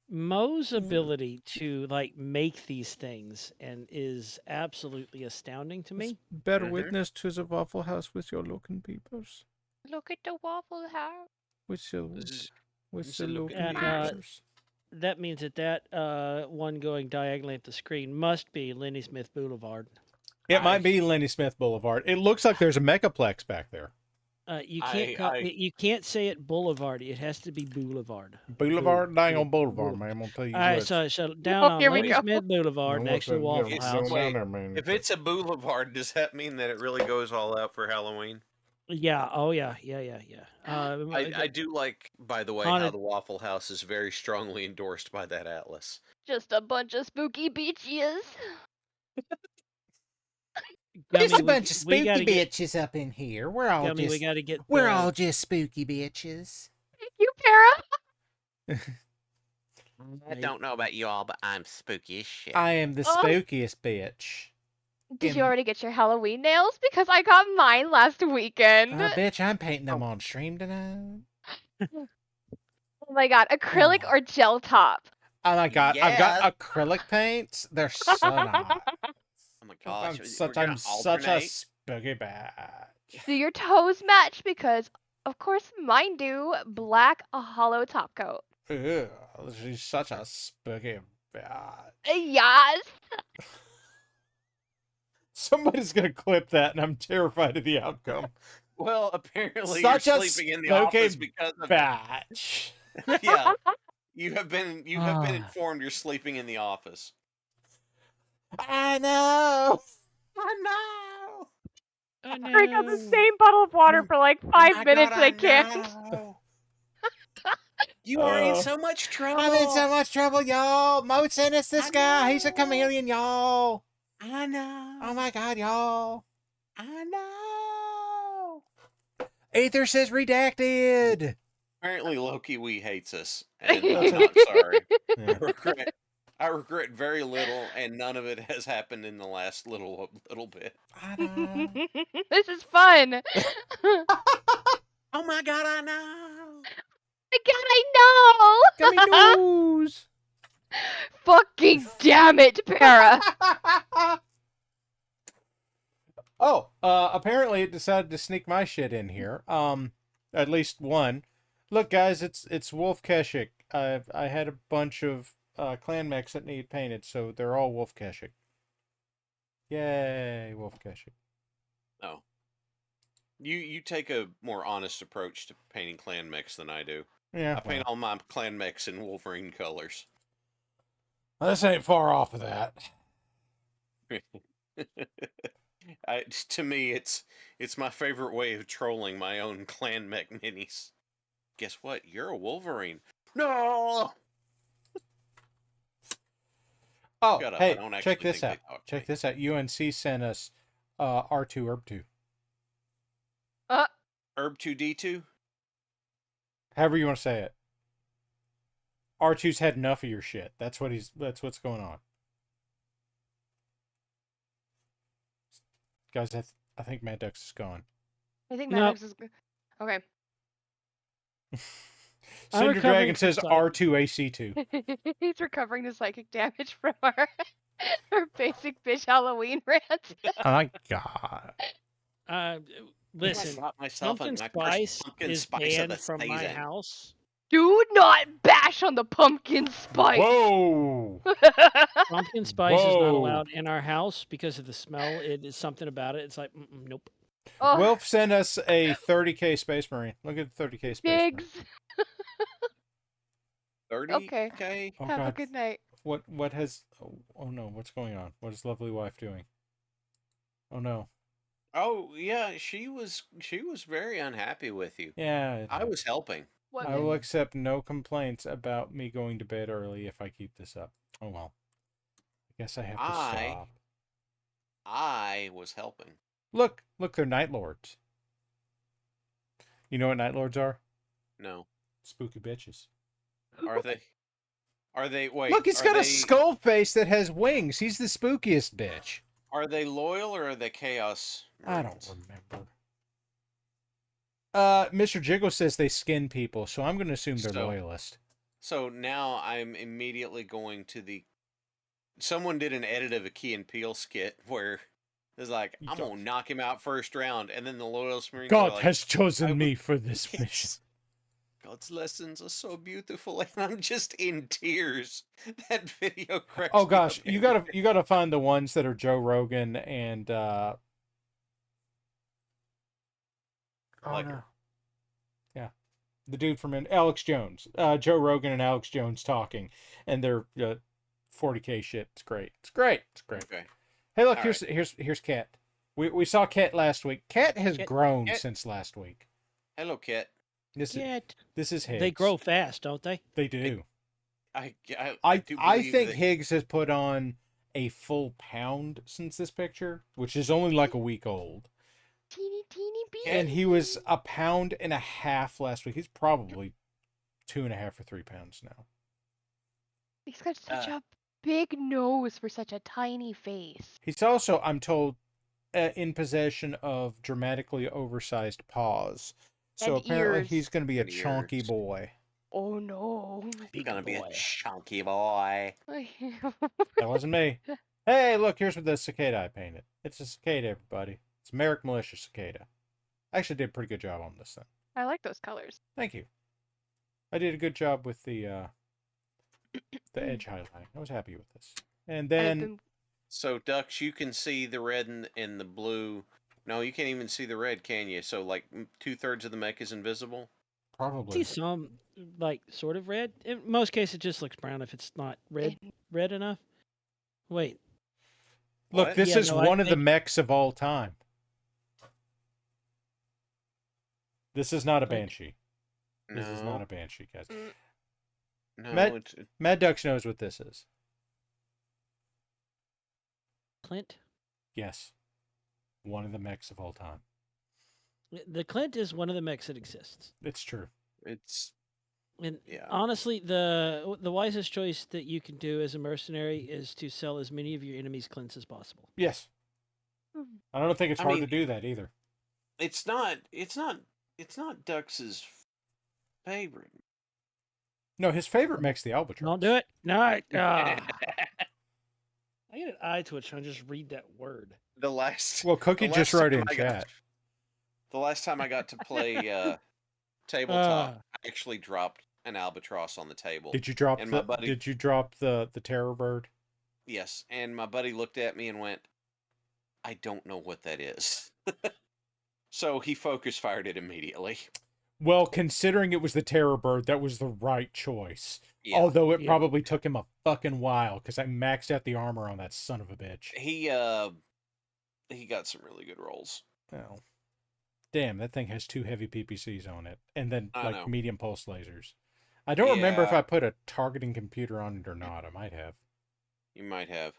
Mo's ability to like make these things and is absolutely astounding to me. Bear Mhm. witness to the Waffle House with your looking peepers. Look at the Waffle House. With the Zzz. with the looking And peepers. that means that one going diagonally at the screen must be Lenny Smith Boulevard. It might be Lenny Smith Boulevard. It looks like there's a megaplex back there. You can't say it Boulevard. It has to be Boulevard. Boulevard, dang on Boulevard, man. I'm gonna tell you All right, what. so down on here we Lenny go. Smith Boulevard next to the Waffle It's House. wait, down there, man. If it's a boulevard, does that mean that it really goes all out for Halloween? Yeah. Oh yeah. I do like, by the way, On how it- the Waffle House is very strongly endorsed by that atlas. Just a bunch of spooky beaches. Gummy, Just a we- bunch of we gotta spooky get- bitches up in here. We're all Gummy, we just got to get. we're all just spooky bitches. Thank you, Para. I don't know about you all, but I'm spooky as shit. I am the Oh. spookiest bitch. Did you already get your Halloween nails? Because I got mine last weekend. Bitch, I'm painting them on stream tonight. Oh my god, acrylic or gel top? Oh my god, I've got acrylic paints. They're so nice. Oh my gosh, I'm such a spooky bitch. Do your toes match? Because of course mine do. Black, a hollow top coat. Ew, she's such a spooky bitch. Yes. Somebody's gonna clip that, and I'm terrified of the outcome. Well, apparently Such you're a sleeping in the spooky office because of Bitch. yeah. You have been informed you're sleeping in the office. I know. I know. Oh, no. Drink out the same bottle of water for like 5 minutes and I can't. You are in so much trouble. I'm in so much trouble, y'all. Mo sent us this guy. He's a chameleon, y'all. I know. Oh my god, y'all. I know. Eether says redacted. Apparently Loki Wee hates us, and I'm not sorry. Yeah. I regret very little, and none of it has happened in the last little bit. I know. This is fun. Oh my god, I know. My god, I know. Gummy news. Fucking damn it, Para. Oh, apparently it decided to sneak my shit in here. At least one. Look, guys, it's Wolf Keshik. I had a bunch of clan mechs that need painted, so they're all Wolf Keshik. Yay, Wolf Keshik. Oh. You take a more honest approach to painting clan mechs than I do. Yeah. I paint all my clan mechs in Wolverine colors. Well, this ain't far off of that. To me, it's my favorite way of trolling my own clan mech minis. Guess what? You're a Wolverine. No. Oh, Shut up, hey, I don't check actually this think out. they talk to Check me. this out. UNC sent us R2 Herb2. Herb 2D2. However you want to say it. R2's had enough of your shit. That's what's going on. Guys, I think Mad Ducks is gone. I think Nope. Maddox is okay. Cinder recovering Dragon from says psych. R2AC2. He's recovering the psychic damage from our basic bitch Halloween rant. Oh my god. Listen, Got myself a pumpkin nice spice pumpkin is spice of banned the from my season. house. Do not bash on the pumpkin spice. Whoa! Pumpkin spice is not Whoa. allowed in our house because of the smell. It is something about it. It's like, nope. Oh, Wilf sent us a 30k Space Marine. Look at the 30k Space Biggs. Marine. 30? Okay. Oh Have a god. good night. What has oh no, what's going on? What is lovely wife doing? Oh no. Oh yeah, she was very unhappy with you. Yeah. I was helping. What I will accept no complaints about me going to bed early if I keep this up. Oh well. I guess I have to stop. I was helping. Look, they're Night Lords. You know what Night Lords are? No. Spooky bitches. Are they? Are they? Wait. Look, he's are got a they- skull face that has wings. He's the spookiest bitch. Are they loyal or are they chaos? I Marines? don't remember. Mr. Jiggle says they skin people, so I'm going to assume they're So- loyalist. So now I'm immediately going to the. Someone did an edit of a Key and Peele skit where it's like, I'm gonna knock him out first round, and then the Loyalist Marines are God like, has chosen I me would- for this mission. Yes. God's lessons are so beautiful, and I'm just in tears. That video cracks Oh me gosh, up you every gotta find the ones that are Joe Rogan and Like- no. Yeah. The dude from Alex Jones. Joe Rogan and Alex Jones talking, and they're 40K shit. It's great. It's great. It's great. Okay. Hey, look, All here's Kat. We saw Kat last week. Kat has Kat- grown Kat- since last week. Hello, Kit. This Yeah, is Higgs. they grow fast, don't they? They do. I do I believe think that Higgs has put on a full pound since this picture, which is only like a week old. Teeny baby. And he was a pound and a half last week. He's probably 2.5 or 3 pounds now. He's got such a big nose for such a tiny face. He's also, I'm told, in possession of dramatically oversized paws. So And apparently ears. he's going to be a And chunky ears. boy. Oh no. he's gonna be a boy. chunky boy. That wasn't me. Hey, look, here's what the cicada I painted. It's a cicada, everybody. It's a MARIK militia cicada. I actually did a pretty good job on this thing. I like those colors. Thank you. I did a good job with the edge highlighting. I was happy with this. And then So, Ducks, you can see the red and the blue. No, you can't even see the red, can you? So, like, 2/3 of the mech is invisible? probably. See some like sort of red. In most cases, it just looks brown if it's not red enough. Wait, Look, What? this Yeah, is no, I one of the think- mechs of all time. This is not a Like- Banshee. This is not No. a Banshee, guys. No, Matt- it's Mad Ducks knows what this is. Clint. Yes. One of the mechs of all time. The Clint is one of the mechs that exists. It's true. it's And yeah. honestly, the wisest choice that you can do as a mercenary is to sell as many of your enemies' Clints as possible. Yes. I don't think it's I hard mean- to do that either. It's not Ducks's favorite. No, his favorite mech's the Albatross. Don't do it. No. I get an eye twitch when I just read that word. The last Well, Cookie the just last wrote time in I got- chat. The last time I got to play tabletop, Ah. I actually dropped an albatross on the table. Did you drop and the my buddy- Did you drop the terror bird? Yes, and my buddy looked at me and went, "I don't know what that is." So he focus fired it immediately. Well, considering it was the terror bird, that was the right choice. Yeah. Although it Yeah. probably took him a fucking while because I maxed out the armor on that son of a bitch. He got some really good rolls. Oh. Damn, that thing has 2 heavy PPCs on it, and then I like know. medium pulse lasers. I don't remember if Yeah. I put a targeting computer on it or not. I might have. You might have.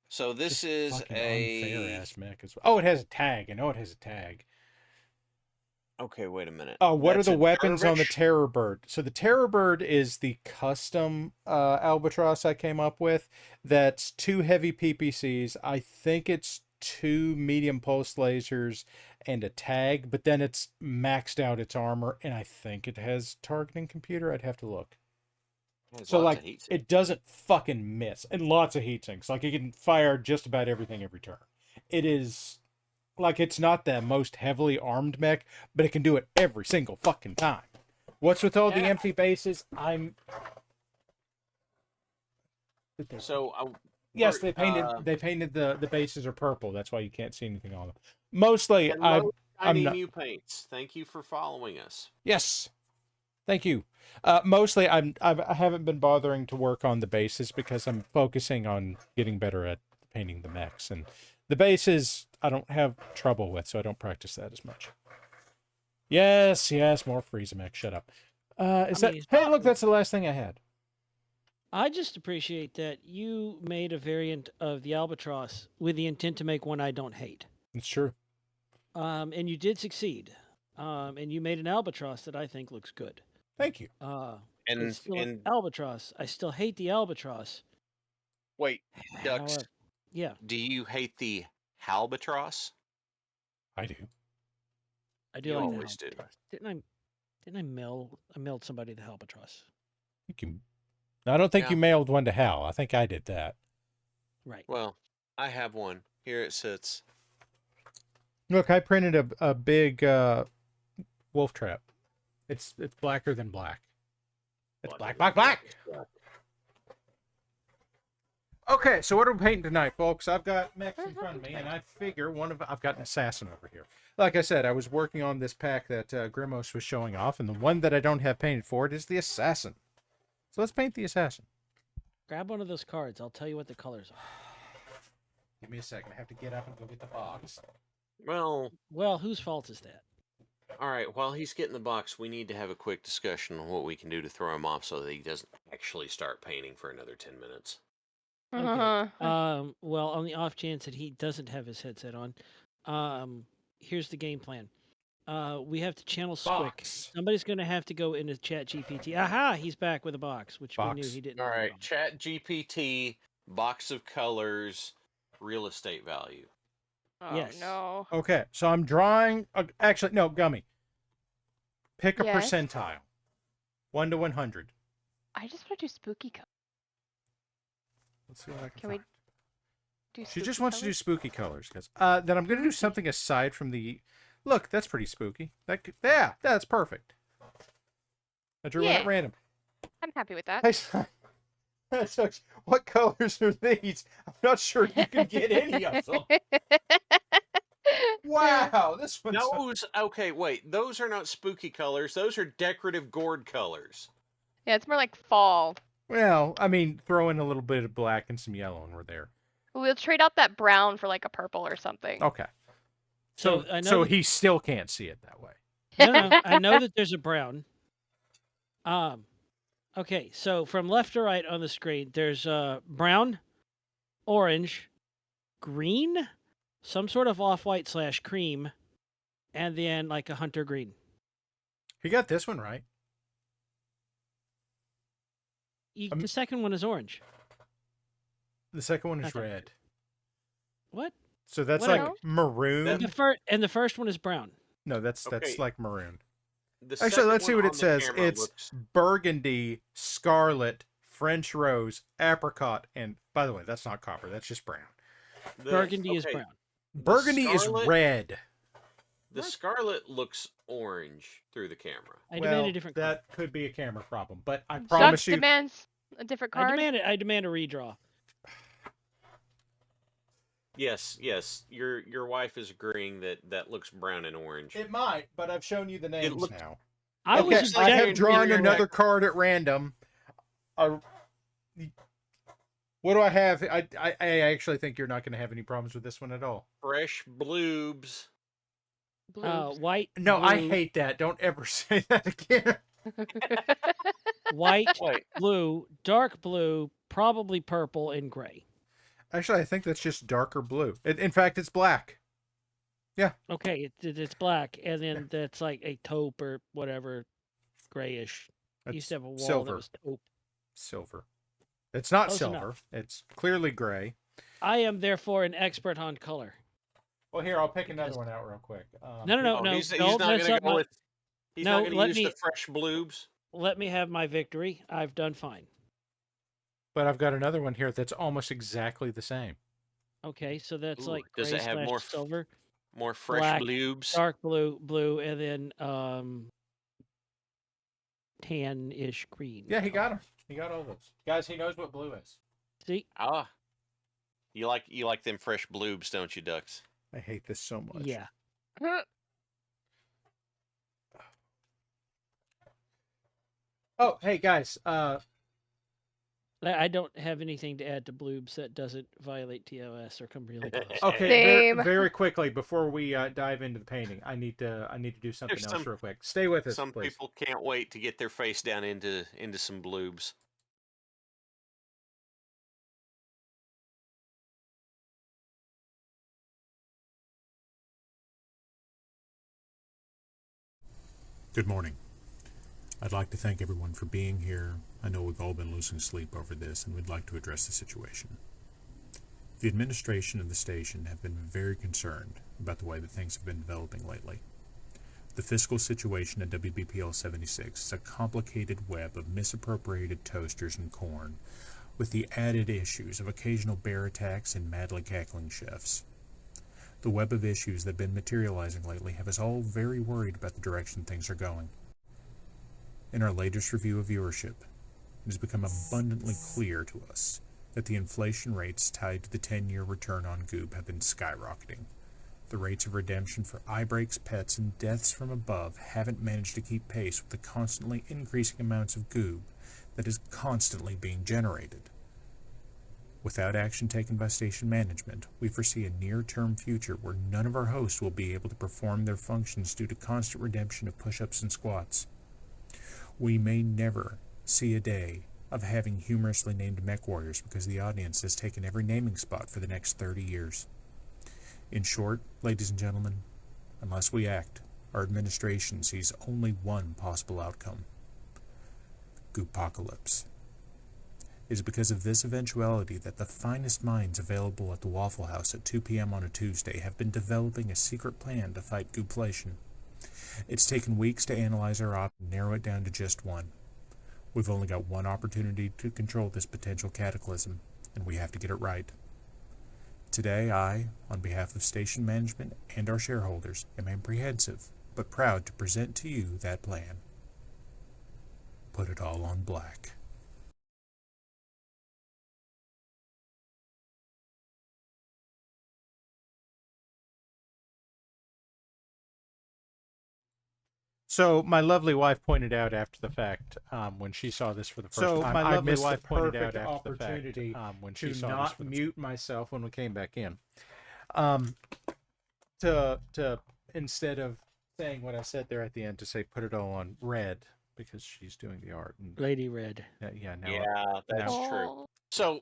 So this Just is fucking a unfair ass mech as well. Oh, it has a tag. I know it has a tag. Okay, wait a minute. Oh, what That's are a the weapons on the dervish? Terror Bird? So the Terror Bird is the custom Albatross I came up with. That's 2 heavy PPCs. I think it's 2 medium pulse lasers and a tag, but then it's maxed out its armor, and I think it has targeting computer. I'd have to look. There's So lots of like heat sinks. it doesn't fucking miss, and lots of heat sinks. Like it can fire just about everything every turn. It is like it's not the most heavily armed mech, but it can do it every single fucking time. What's with all the Yeah. empty bases? So Yes, they painted the bases are purple. That's why you can't see anything on them. Mostly, I'm Tiny not- Mew Paints. Thank you for following us. yes. Thank you. Mostly, I haven't been bothering to work on the bases because I'm focusing on getting better at painting the mechs, and the bases I don't have trouble with, so I don't practice that as much. Yes, more Frieza mech. Shut up. Is I that? mean, it's Hey, not- look, that's the last thing I had. I just appreciate that you made a variant of the Albatross with the intent to make one I don't hate. It's true. And you did succeed. And you made an Albatross that I think looks good. Thank you. It's And still an and Albatross. I still hate the Albatross. wait, Ducks, However, yeah, do you hate the Halbatross? I do. I do You like the always do. Albatross. Didn't I mailed somebody the Albatross? I don't think Yeah. you mailed one to Hal. I think I did that. Right. Well, I have one. Here it sits. Look, I printed a big wolf trap. It's blacker than black. It's black. Okay, so what are we painting tonight, folks? I've got mechs in front of me, and I figure I've got an assassin over here. Like I said, I was working on this pack that Grimos was showing off, and the one that I don't have painted for it is the assassin. So let's paint the assassin. Grab one of those cards. I'll tell you what the colors are. Give me a second. I have to get up and go get the box. Well, Whose fault is that? all right. While he's getting the box, we need to have a quick discussion on what we can do to throw him off so that he doesn't actually start painting for another 10 minutes. Okay. Well, on the off chance that he doesn't have his headset on, here's the game plan. We have to channel Squick. Box. Somebody's going to have to go into Chat GPT. Aha! He's back with a box, which we knew Box. he didn't. All have right. on. Chat GPT, box of colors, real estate value. Oh Yes. no. Okay, so I'm drawing. Actually, no, Gummy. Pick a Yes? percentile. 1 to 100. I just want to do spooky color. Let's see what I can Can we find. do She spooky just wants to do colors? spooky colors, guys. Then I'm going to do something aside from the. Look, that's pretty spooky. Yeah, that's perfect. I drew one at Yeah. random. I'm happy with that. Hey, son. So, what colors are these? I'm not sure you can get any of them. Wow, this one's. Those, okay, wait. Those are not spooky colors. Those are decorative gourd colors. Yeah, it's more like fall. Well, I mean, throw in a little bit of black and some yellow, and we're there. We'll trade out that brown for like a purple or something. Okay. So I know. So that- he still can't see it that way. no, I know that there's a brown. Okay, so from left to right on the screen, there's brown, orange, green, some sort of off-white / cream, and then like a hunter green. He got this one right. The second one is orange. The second one is Okay. red. What? So that's Whatever. like maroon. The first one is brown. No, that's Okay. like maroon. The Actually, second let's see one what on it the says. camera It's looks- burgundy, scarlet, French rose, apricot, and by the way, that's not copper. That's just brown. Burgundy is okay, brown. Burgundy is scarlet- red. The scarlet looks orange through the camera. I demand Well, a different color. that could be a camera problem, but I Chuck promise you. demands a different card. I demand a redraw. Yes, your wife is agreeing that looks brown and orange. It might, but I've shown you the names looks- now. I Okay, was I have objecting- drawn Interior another deck. card at random. What do I have? I actually think you're not going to have any problems with this one at all. Fresh bloobs. Blues. white. No, I blue, hate that. Don't ever say that again. white, Wait, blue, dark blue, probably purple, and gray. Actually, I think that's just darker blue. In fact, it's black. Okay, it's black, and then that's like a taupe or whatever, grayish. It's Used to have a wall silver. that was taupe. Silver. It's not Close silver. enough. It's clearly gray. I am therefore an expert on color. Well, here, I'll pick another one out real quick. No, oh, he's don't not mess going to up go my- with. He's No, not going let to use me- the fresh bloobs. Let me have my victory. I've done fine. But I've got another one here that's almost exactly the same. Okay, so that's Ooh, like does gray it have / more silver, More fresh Black, bloobs. dark blue, and then tan-ish green. Yeah, he got them. He got all those. Guys, he knows what blue is. See, Ah, you like them fresh bloobs, don't you, Ducks? I hate this so much. yeah. Oh, hey, guys. I don't have anything to add to bloobs that doesn't violate TOS or come really close. Okay, Same. very quickly before we dive into the painting, I need to do something There's else some- real quick. Stay with us, Some please. people can't wait to get their face down into some bloobs. Good morning. I'd like to thank everyone for being here. I know we've all been losing sleep over this, and we'd like to address the situation. The administration of the station have been very concerned about the way that things have been developing lately. The fiscal situation at WBPL 76 is a complicated web of misappropriated toasters and corn, with the added issues of occasional bear attacks and madly cackling chefs. The web of issues that have been materializing lately have us all very worried about the direction things are going. In our latest review of viewership, it has become abundantly clear to us that the inflation rates tied to the 10-year return on Goob have been skyrocketing. The rates of redemption for eye breaks, pets, and deaths from above haven't managed to keep pace with the constantly increasing amounts of Goob that is constantly being generated. Without action taken by station management, we foresee a near-term future where none of our hosts will be able to perform their functions due to constant redemption of push-ups and squats. We may never see a day of having humorously named mech warriors because the audience has taken every naming spot for the next 30 years. In short, ladies and gentlemen, unless we act, our administration sees only one possible outcome: Goopocalypse. It is because of this eventuality that the finest minds available at the Waffle House at 2 p.m. on a Tuesday have been developing a secret plan to fight gooflation. It's taken weeks to analyze our options and narrow it down to just one. We've only got one opportunity to control this potential cataclysm, and we have to get it right. Today, I, on behalf of station management and our shareholders, am apprehensive but proud to present to you that plan. Put it all on black. So my lovely wife pointed out after the fact, when she saw this for the first time, my I lovely missed wife the pointed perfect out after the fact, opportunity when she to saw this not for the mute myself when we came back in. To instead of saying what I said there at the end, to say put it all on red because she's doing the art. And Lady Red. yeah, now Yeah, that's now- true. Oh. So,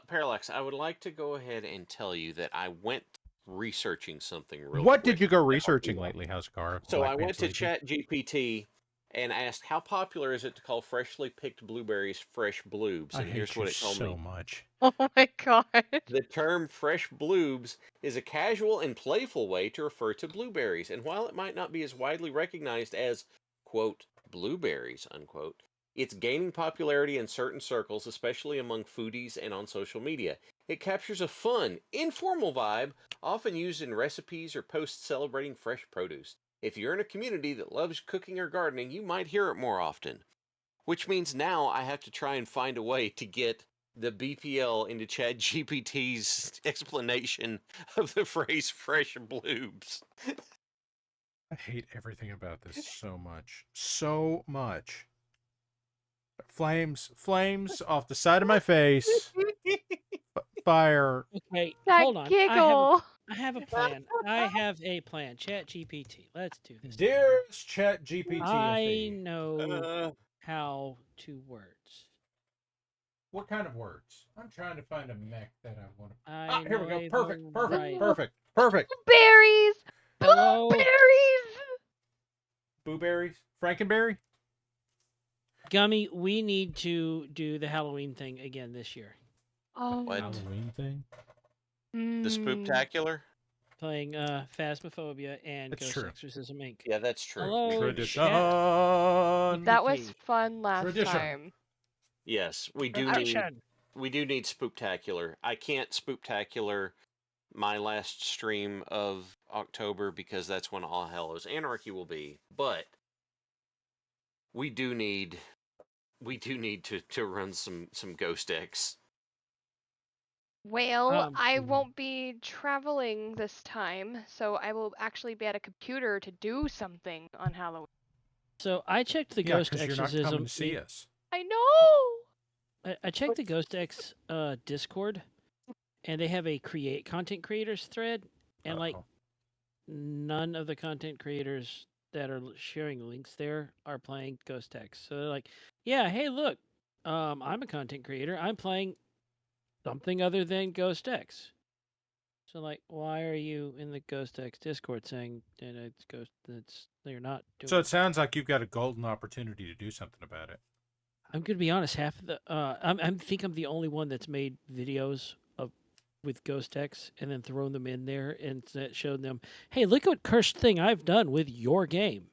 Parallax, I would like to go ahead and tell you that I went researching something real what quick did you go to help researching you out. lately, Housecar? So I Black went to Pants Legion? ChatGPT and asked, how popular is it to call freshly picked blueberries fresh bloobs? I And here's hate what you it told so me. much. Oh my god. The term fresh bloobs is a casual and playful way to refer to blueberries, and while it might not be as widely recognized as, quote, blueberries, unquote, it's gaining popularity in certain circles, especially among foodies and on social media. It captures a fun, informal vibe, often used in recipes or posts celebrating fresh produce. If you're in a community that loves cooking or gardening, you might hear it more often. Which means now I have to try and find a way to get the BPL into ChatGPT's explanation of the phrase fresh bloobs. I hate everything about this so much. So much. Flames off the side of my face. Fire. Okay, That hold on. giggle. I have a plan. I have a plan. Chat GPT. Let's do this. Dearest Chat GPT. I know Uh, how to words. What kind of words? I'm trying to find a mech that I want to. I Here we know go. the Perfect. Perfect. right- Perfect. Perfect. Berries. Hello? Blueberries. Blueberries. Frankenberry. Gummy, we need to do the Halloween thing again this year. Oh. What? Halloween thing. The Mm. Spooktacular? Playing Phasmophobia and That's Ghost true. Exorcism Inc. Yeah, that's true. Hello, Tradition. chat. That was GPT. fun last Tradition. time. Yes, we do need Spooktacular. I can't Spooktacular my last stream of October because that's when All Hallows Anarchy will be. But we do need to run some Ghost X. Well, I Mhm. won't be traveling this time, so I will actually be at a computer to do something on Halloween. So I checked the Yeah, Ghost because you're not Exorcism. coming to see us. I know. I checked the Ghost X Discord, and they have a create content creators thread, and like Uh-oh. none of the content creators that are sharing links there are playing Ghost X. So they're like, yeah, hey, look, I'm a content creator. I'm playing something other than Ghost X. So like, why are you in the Ghost X Discord saying that it's Ghost? That's they're not doing. So it sounds like you've got a golden opportunity to do something about it. I'm gonna be honest. Half of the I think I'm the only one that's made videos of with ghost techs and then thrown them in there and showed them, hey, look what cursed thing I've done with your game.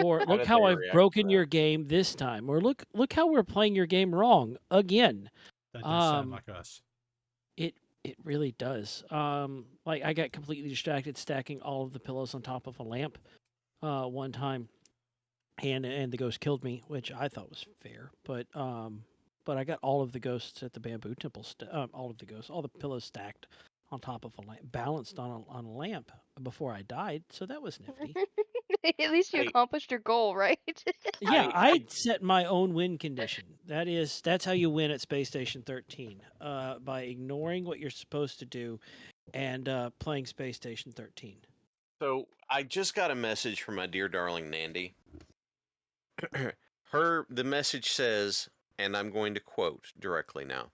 Or How look did how they I've react to broken that? your game this time. Or look how we're playing your game wrong again. That does sound Um, like us. it really does. Like I got completely distracted stacking all of the pillows on top of a lamp one time, and the ghost killed me, which I thought was fair. But I got all of the ghosts at the bamboo temple, all of the ghosts, all the pillows stacked on top of a lamp, balanced on a lamp before I died. So that was nifty. At least you I accomplished your goal, right? Yeah, I I set my own win condition. That's how you win at Space Station 13. By ignoring what you're supposed to do and playing Space Station 13. so I just got a message from my dear darling Nandy. The message says, and I'm going to quote directly now.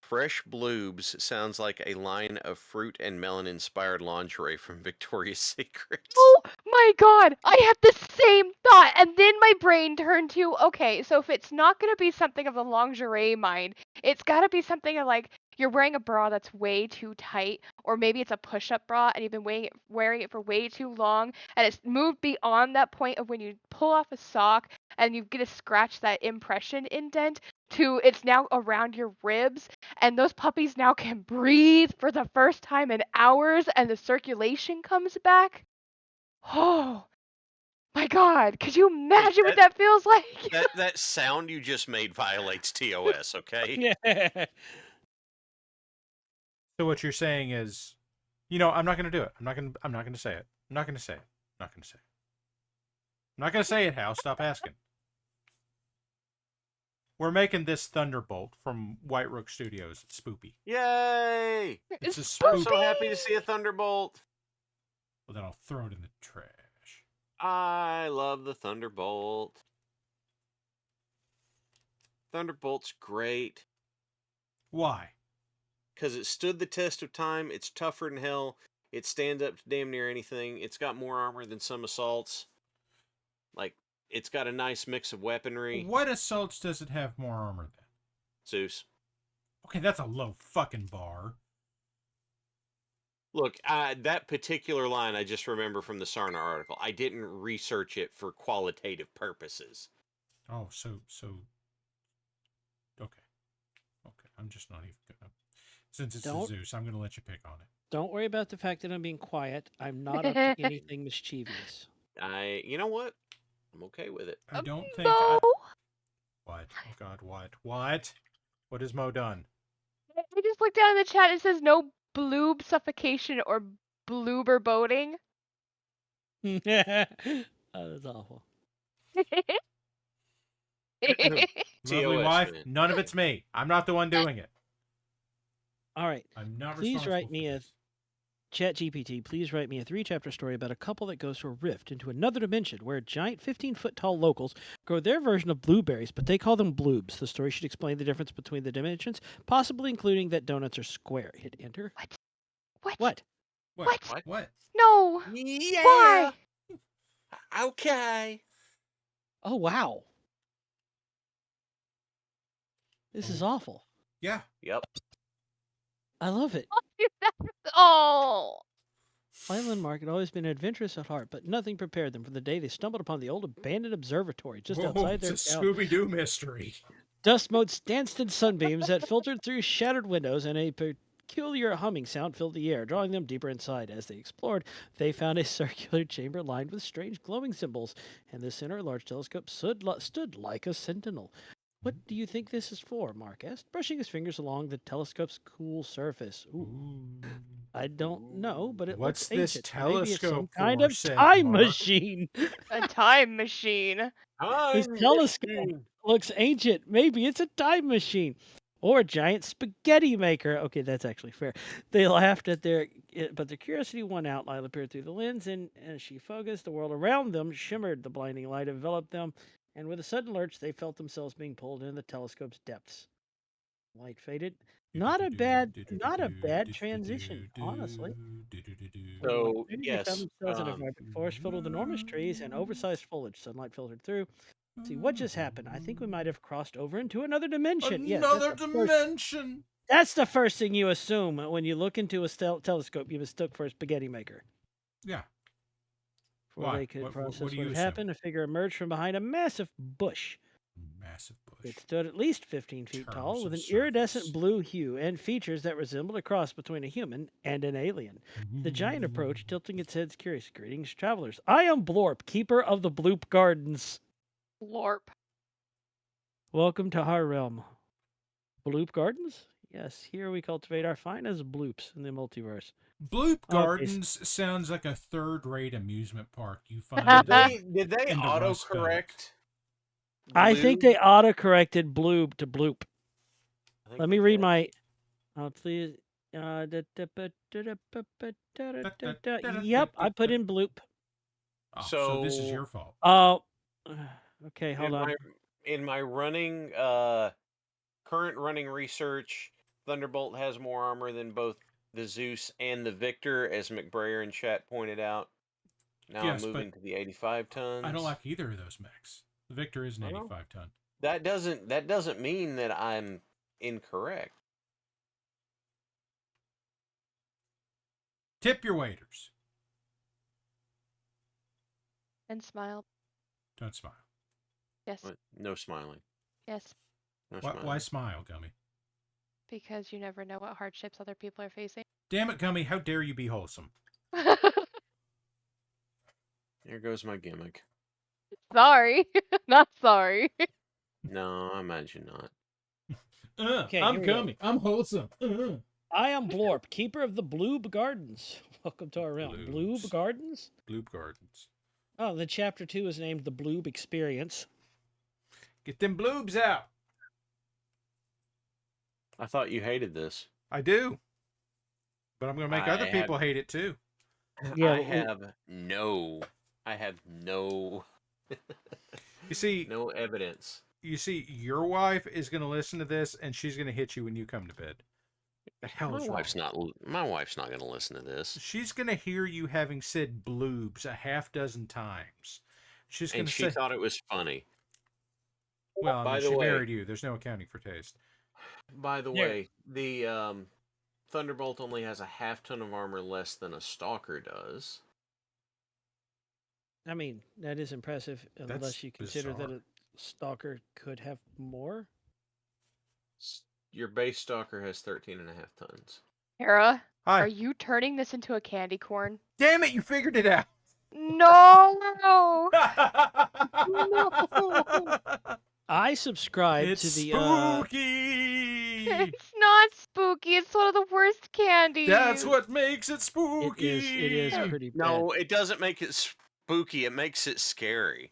Fresh bloobs sounds like a line of fruit and melon inspired lingerie from Victoria's Secrets. Oh my god, I had the same thought, and then my brain turned to, okay, so if it's not gonna be something of the lingerie mind, it's gotta be something of like you're wearing a bra that's way too tight, or maybe it's a push-up bra and you've been wearing it for way too long, and it's moved beyond that point of when you pull off a sock and you get to scratch that impression indent to it's now around your ribs, and those puppies now can breathe for the first time in hours, and the circulation comes back. Oh my god, could you Hey, imagine what that feels like? that sound you just made violates TOS, okay? Yeah. So what you're saying is, I'm not going to do it. I'm not going to say it. I'm not going to say it. I'm not going to say it. I'm not going to say it, Hal. Stop asking. We're making this Thunderbolt from White Rook Studios. It's spoopy. Yay! It's a I'm spoopy. so happy to see a Thunderbolt. Well, then I'll throw it in the trash. I love the Thunderbolt. Thunderbolt's great. Why? Because it stood the test of time. It's tougher than hell. It stands up to damn near anything. It's got more armor than some assaults. Like, it's got a nice mix of weaponry. What assaults does it have more armor than? Zeus. Okay, that's a low fucking bar. Look, that particular line I just remember from the Sarna article. I didn't research it for qualitative purposes. Oh, so okay. Okay, I'm just not even gonna. Since it's a Zeus, I'm gonna let you pick on it. Don't worry about the fact that I'm being quiet. I'm not up to anything mischievous. You know what? I'm okay with it. I don't think Mo, What? Oh God, what? What has Mo done? I just looked down in the chat. It says no bloob suffocation or bloober boating. Oh, that's awful. Lovely TOS, wife, man. none of it's me. I'm not the one doing it. All right. I'm not Please responsible write for me a this. ChatGPT, please write me a 3-chapter story about a couple that goes to a rift into another dimension where giant 15-foot tall locals grow their version of blueberries, but they call them bloobs. The story should explain the difference between the dimensions, possibly including that donuts are square. Hit enter. What? What? What? No. Yeah. Why? Okay. Oh, wow. This is awful. Yeah. Yep. I love it. Oh. Lila and Mark had always been adventurous at heart, but nothing prepared them for the day they stumbled upon the old abandoned observatory just outside their It's a town. Scooby-Doo mystery. Dust-mote Stansted sunbeams that filtered through shattered windows, and a peculiar humming sound filled the air, drawing them deeper inside. As they explored, they found a circular chamber lined with strange glowing symbols. In the center, a large telescope stood like a sentinel. What do you think this is for? Mark asked, brushing his fingers along the telescope's cool surface. Ooh. I don't know, but it What's looks this ancient. Maybe it's some telescope kind for, of said time Mark. machine. A time machine. This telescope looks ancient. Maybe it's a time machine. Or a giant spaghetti maker. Okay, that's actually fair. They laughed at but their curiosity won out. Lila peered through the lens, and as she focused, the world around them shimmered. The blinding light enveloped them, and with a sudden lurch, they felt themselves being pulled into the telescope's depths. Light faded. Not a bad transition, honestly. So, Maybe they found yes. themselves in a vibrant forest filled with enormous trees and oversized foliage. Sunlight filtered through. See what just happened. I think we might have crossed over into another dimension. Yes, Another dimension. That's the first thing you assume when you look into a telescope. You mistook for a spaghetti maker. Yeah. Before Why? they could What process do what you had assume? happened, a figure emerged from behind a massive bush. Massive bush. It stood at least 15 feet Terms tall, with of an iridescent service. blue hue and features that resembled a cross between a human and an alien. The giant approached, tilting its head curiously. Greetings, travelers. I am Blorp, keeper of the Bloop Gardens. Lorp. Welcome to our realm. Bloop Gardens? Yes, here we cultivate our finest bloops in the multiverse. Bloop Okay, Gardens sounds like a third-rate amusement park you find Did they in the Rust Belt. autocorrect? I think they autocorrected bloob to bloop. I think Let they me read did. my. Please. Yep, I put in bloop. Oh, so this is So- your fault. Oh, okay, hold on. In my running, current running research, Thunderbolt has more armor than both the Zeus and the Victor, as McBrayer in chat pointed out. Now Yes, I'm moving but to the 85 tons. I don't like either of those mechs. The Victor is an I know. 85 ton. That doesn't mean that I'm incorrect. Tip your waiters. And smile. Don't smile. Yes. What? No smiling. Yes. No Why smiling. smile, Gummy? Because you never know what hardships other people are facing. Damn it, Gummy, how dare you be wholesome? There goes my gimmick. Sorry. Not sorry. No, I imagine not. Okay, I'm here we go. Gummy. I'm wholesome. I am Blorp, keeper of the Bloob Gardens. Welcome to our realm. Bloobs. Bloob Gardens? Bloop Gardens. Oh, the chapter 2 is named The Bloob Experience. Get them bloobs out. I thought you hated this. I do. But I'm going to make I other have- people hate it too. Yeah, I have no You see, no evidence. your wife is going to listen to this and she's going to hit you when you come to bed. The hell is wrong? My wife's not going to listen to this. She's going to hear you having said bloobs a half dozen times. She's going And to she say, thought it was funny. well, I By mean, the she way- married you. There's no accounting for taste. By the There. way, the Thunderbolt only has a half ton of armor less than a Stalker does. I mean, that is impressive, unless That's you consider that bizarre. a stalker could have more. Your base Stalker has 13.5 tons. Hera, Hi. are you turning this into a candy corn? Damn it, you figured it out. No! I subscribe It's to the. spooky. It's not spooky. It's one of the worst candies. That's what makes it spooky. It is pretty bad. No, it doesn't make it spooky. It makes it scary.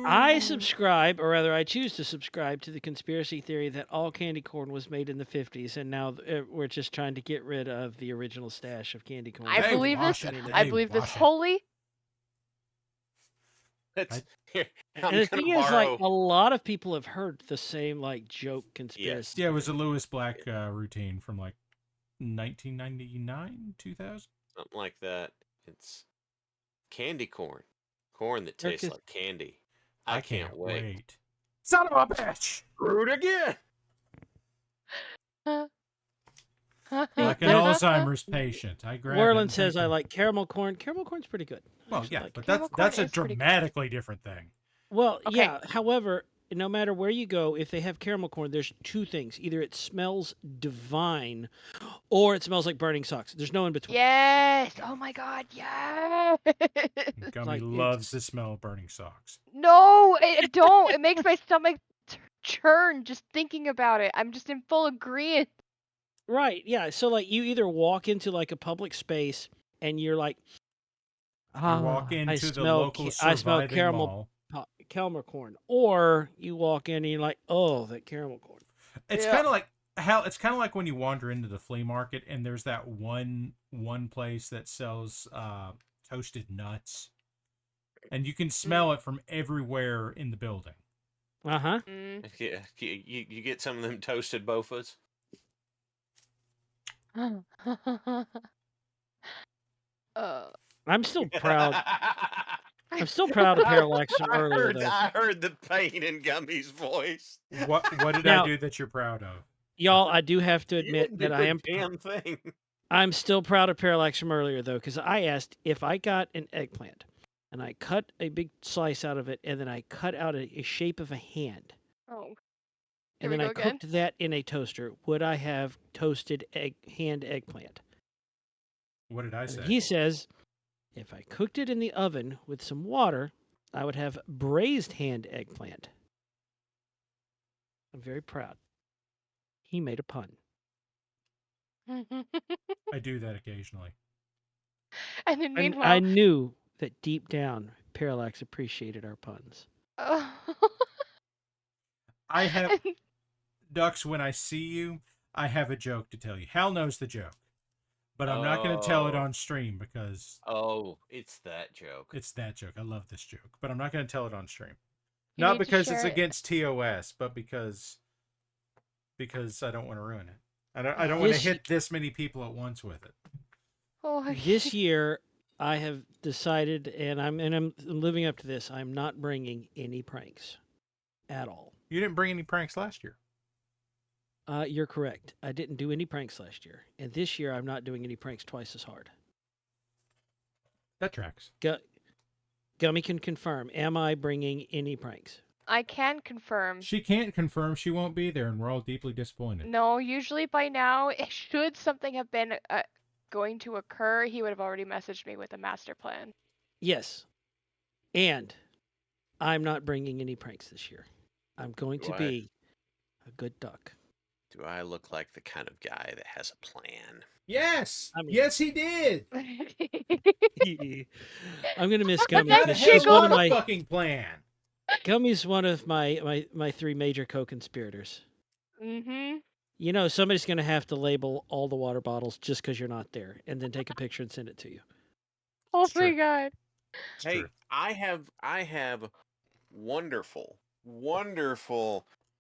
I subscribe, or rather, I choose to subscribe to the conspiracy theory that all candy corn was made in the 50s, and now we're just trying to get rid of the original stash of candy corn. I Hey, believe wash this. it. I Hey, believe this wash it. wholly. That's, And I'm the gonna thing is, like, borrow. a lot of people have heard the same, like, joke conspiracy. Yeah, it was a Lewis Black routine from like 1999, 2000. Something like that. It's candy corn. Corn that Circus- tastes like candy. I can't wait. Son of a bitch! Screw it again. Like an Alzheimer's patient. I grab it Werlin and says think I of- like caramel corn. Caramel corn's pretty good. I Well, actually yeah, like but it. Caramel that's a corn is pretty good. dramatically different thing. Well, Okay. yeah. However, no matter where you go, if they have caramel corn, there's two things: either it smells divine, or it smells like burning socks. There's no in between. Yes. Oh my God. Yes. Gummy Like, loves the smell of burning socks. No, I don't. It makes my stomach churn just thinking about it. I'm just in full agreement. Right. Yeah. So like, you either walk into like a public space and you're like, You walk I into the smell local I smell surviving caramel mall. caramel corn, or you walk in and you're like, oh, that caramel corn. It's Yeah. kind of like it's kind of like when you wander into the flea market and there's that one place that sells toasted nuts, and you can smell it from everywhere in the building. Uh huh. Mm. Yeah, you get some of them toasted bofas. I'm still proud. I'm still proud of Parallax from earlier, though. I heard the pain in Gummy's voice. What did Now- I do that you're proud of? Y'all, I do have to You admit didn't that do a damn thing. I'm still proud of Parallax from earlier, though, because I asked if I got an eggplant and I cut a big slice out of it, and then I cut out a shape of a hand, Oh, here and we then I go again. cooked that in a toaster, would I have toasted hand eggplant? What did I And then say? he says, if I cooked it in the oven with some water, I would have braised hand eggplant. I'm very proud. He made a pun. I do that occasionally. And then And I meanwhile, knew that deep down, Parallax appreciated our puns. oh. I have And- Ducks. When I see you, I have a joke to tell you. Hal knows the joke, but I'm not going to tell it on stream because Oh, it's that joke. it's that joke. I love this joke, but I'm not going to tell it on stream. You Not need to because it's share it. against TOS, but because I don't want to ruin it. I don't want to This- hit this many people at once with it. Oh, This year, I have decided, and I'm living up to this. I'm not bringing any pranks, at all. You didn't bring any pranks last year. You're correct. I didn't do any pranks last year, and this year I'm not doing any pranks twice as hard. That tracks. Gummy can confirm. Am I bringing any pranks? I can confirm. She can't confirm she won't be there, and we're all deeply disappointed. No, usually by now, should something have been going to occur, he would have already messaged me with a master plan. Yes, and I'm not bringing any pranks this year. I'm going to Why? be a good duck. Do I look like the kind of guy that has a plan? Yes. I mean- Yes, he did. I'm gonna miss But Gummy that because Hell she's one of of a my fucking plan. Gummy's one of my three major co-conspirators. Mm-hmm. You know, somebody's gonna have to label all the water bottles just because you're not there, and then take a picture and send it to you. Oh It's my true. god. It's Hey, true. I have wonderful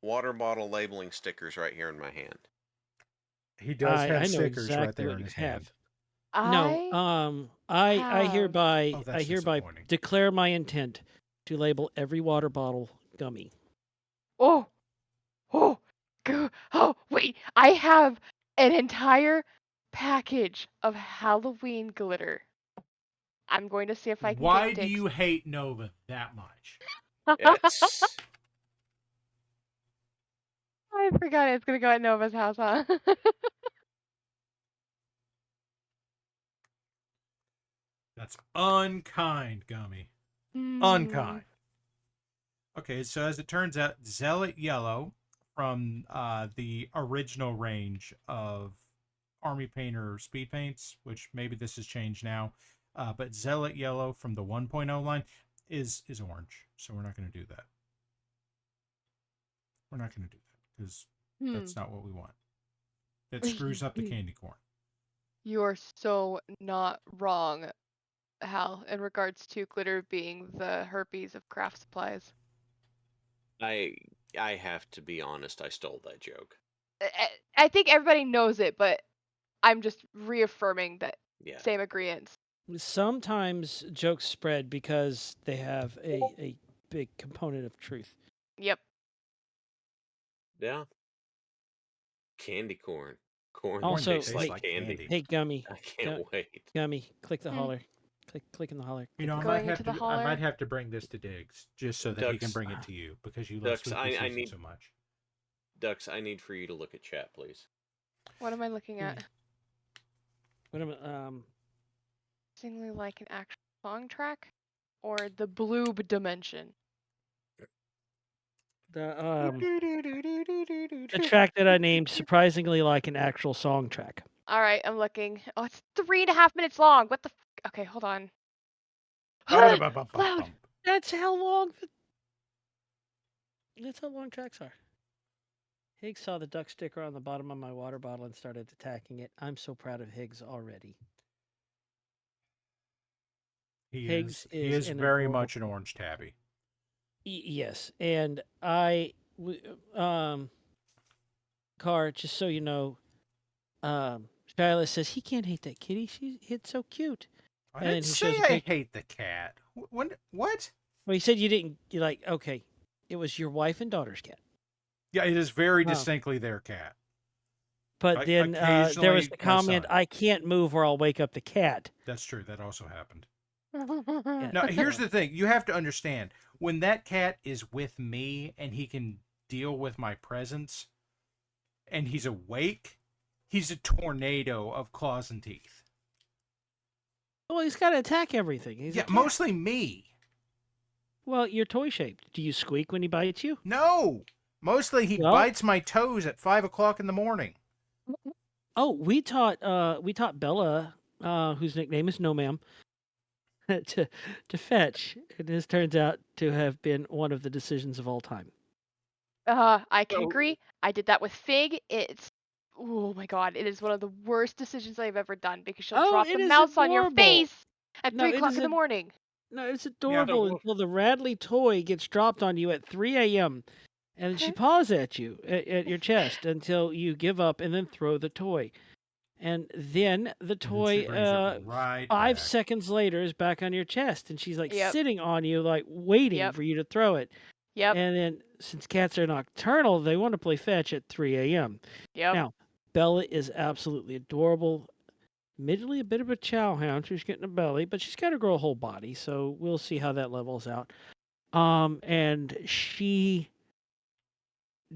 water bottle labeling stickers right here in my hand. He does have I know stickers exactly right there what in you his have. hand. No, I have- hereby Oh, that's I hereby disappointing. declare my intent to label every water bottle Gummy. Oh. Oh. Oh, wait. I have an entire package of Halloween glitter. I'm going to see if I can Why get do Dick's. you hate Nova that much? It's I forgot it's gonna go at Nova's house, huh? That's unkind, Gummy. Hmm. Unkind. Okay, so as it turns out, Zealot Yellow from the original range of Army Painter speed paints, which maybe this has changed now, but Zealot Yellow from the 1.0 line is orange. So we're not going to do that. We're not going to do that because that's not what we want. That screws up the candy corn. You're so not wrong, Hal, in regards to glitter being the herpes of craft supplies. I have to be honest, I stole that joke. I think everybody knows it, but I'm just reaffirming that Yeah. same agreements. Sometimes jokes spread because they have a big component of truth. Yep. Yeah. Candy corn. Corn Also, tastes like like candy. candy. Hey, Gummy, I can't wait. Gummy, click the Hmm. holler. Click in the holler. You know, I Going might have into the to. I might holler? have to bring this to Diggs just so that he can Ducks. bring it to you because you love Ducks, spooky I season need- so much. Ducks, I need for you to look at chat, please. What am I looking at? What am Singly like an actual song track? Or the bloob dimension? the track that I named surprisingly like an actual song track. Alright, I'm looking. Oh, it's 3.5 minutes long. What the Okay, hold on. Loud. That's how long. That's how long tracks are. Higgs saw the duck sticker on the bottom of my water bottle and started attacking it. I'm so proud of Higgs already. He Higgs is. He is is an very adorable- much an orange tabby. Yes, and Car, just so you know, Shyla says he can't hate that kitty. It's so cute. I And then didn't he say shows a I pic- hate the cat. When? What? Well, he said you didn't. You're like, okay, it was your wife and daughter's cat. Yeah, it is very Oh. distinctly their cat. But then there was Occasionally, the my comment, son. "I can't move or I'll wake up the cat." That's true. That also happened. Yeah, Now, here's so- the thing. You have to understand, when that cat is with me and he can deal with my presence and he's awake, he's a tornado of claws and teeth. Well, he's got to attack everything. He's a Yeah, cat. mostly me. Well, you're toy shaped. Do you squeak when he bites you? No. Mostly he Well- bites my toes at 5 o'clock in the morning. Oh, we taught Bella, whose nickname is No Ma'am, to fetch. And this turns out to have been one of the decisions of all time. I can So- agree. I did that with Fig. Oh my god, it is one of the worst decisions I've ever done because she'll Oh, drop it the is mouse on your adorable. face at No, 3 it o'clock is in the ad- morning. No, it's adorable well- until the Radley toy gets dropped on you at 3 a.m. and she paws at you at your chest until you give up and then throw the toy. And then the And then she toy, brings it right 5 back. seconds later, is back on your chest, and she's like Yep. sitting on you, like waiting Yep. for you to throw it. Yep. And then, since cats are nocturnal, they want to play fetch at 3 a.m. Yep. Now, Bella is absolutely adorable. Admittedly, a bit of a chow hound. She's getting a belly, but she's got to grow a whole body, so we'll see how that levels out. And she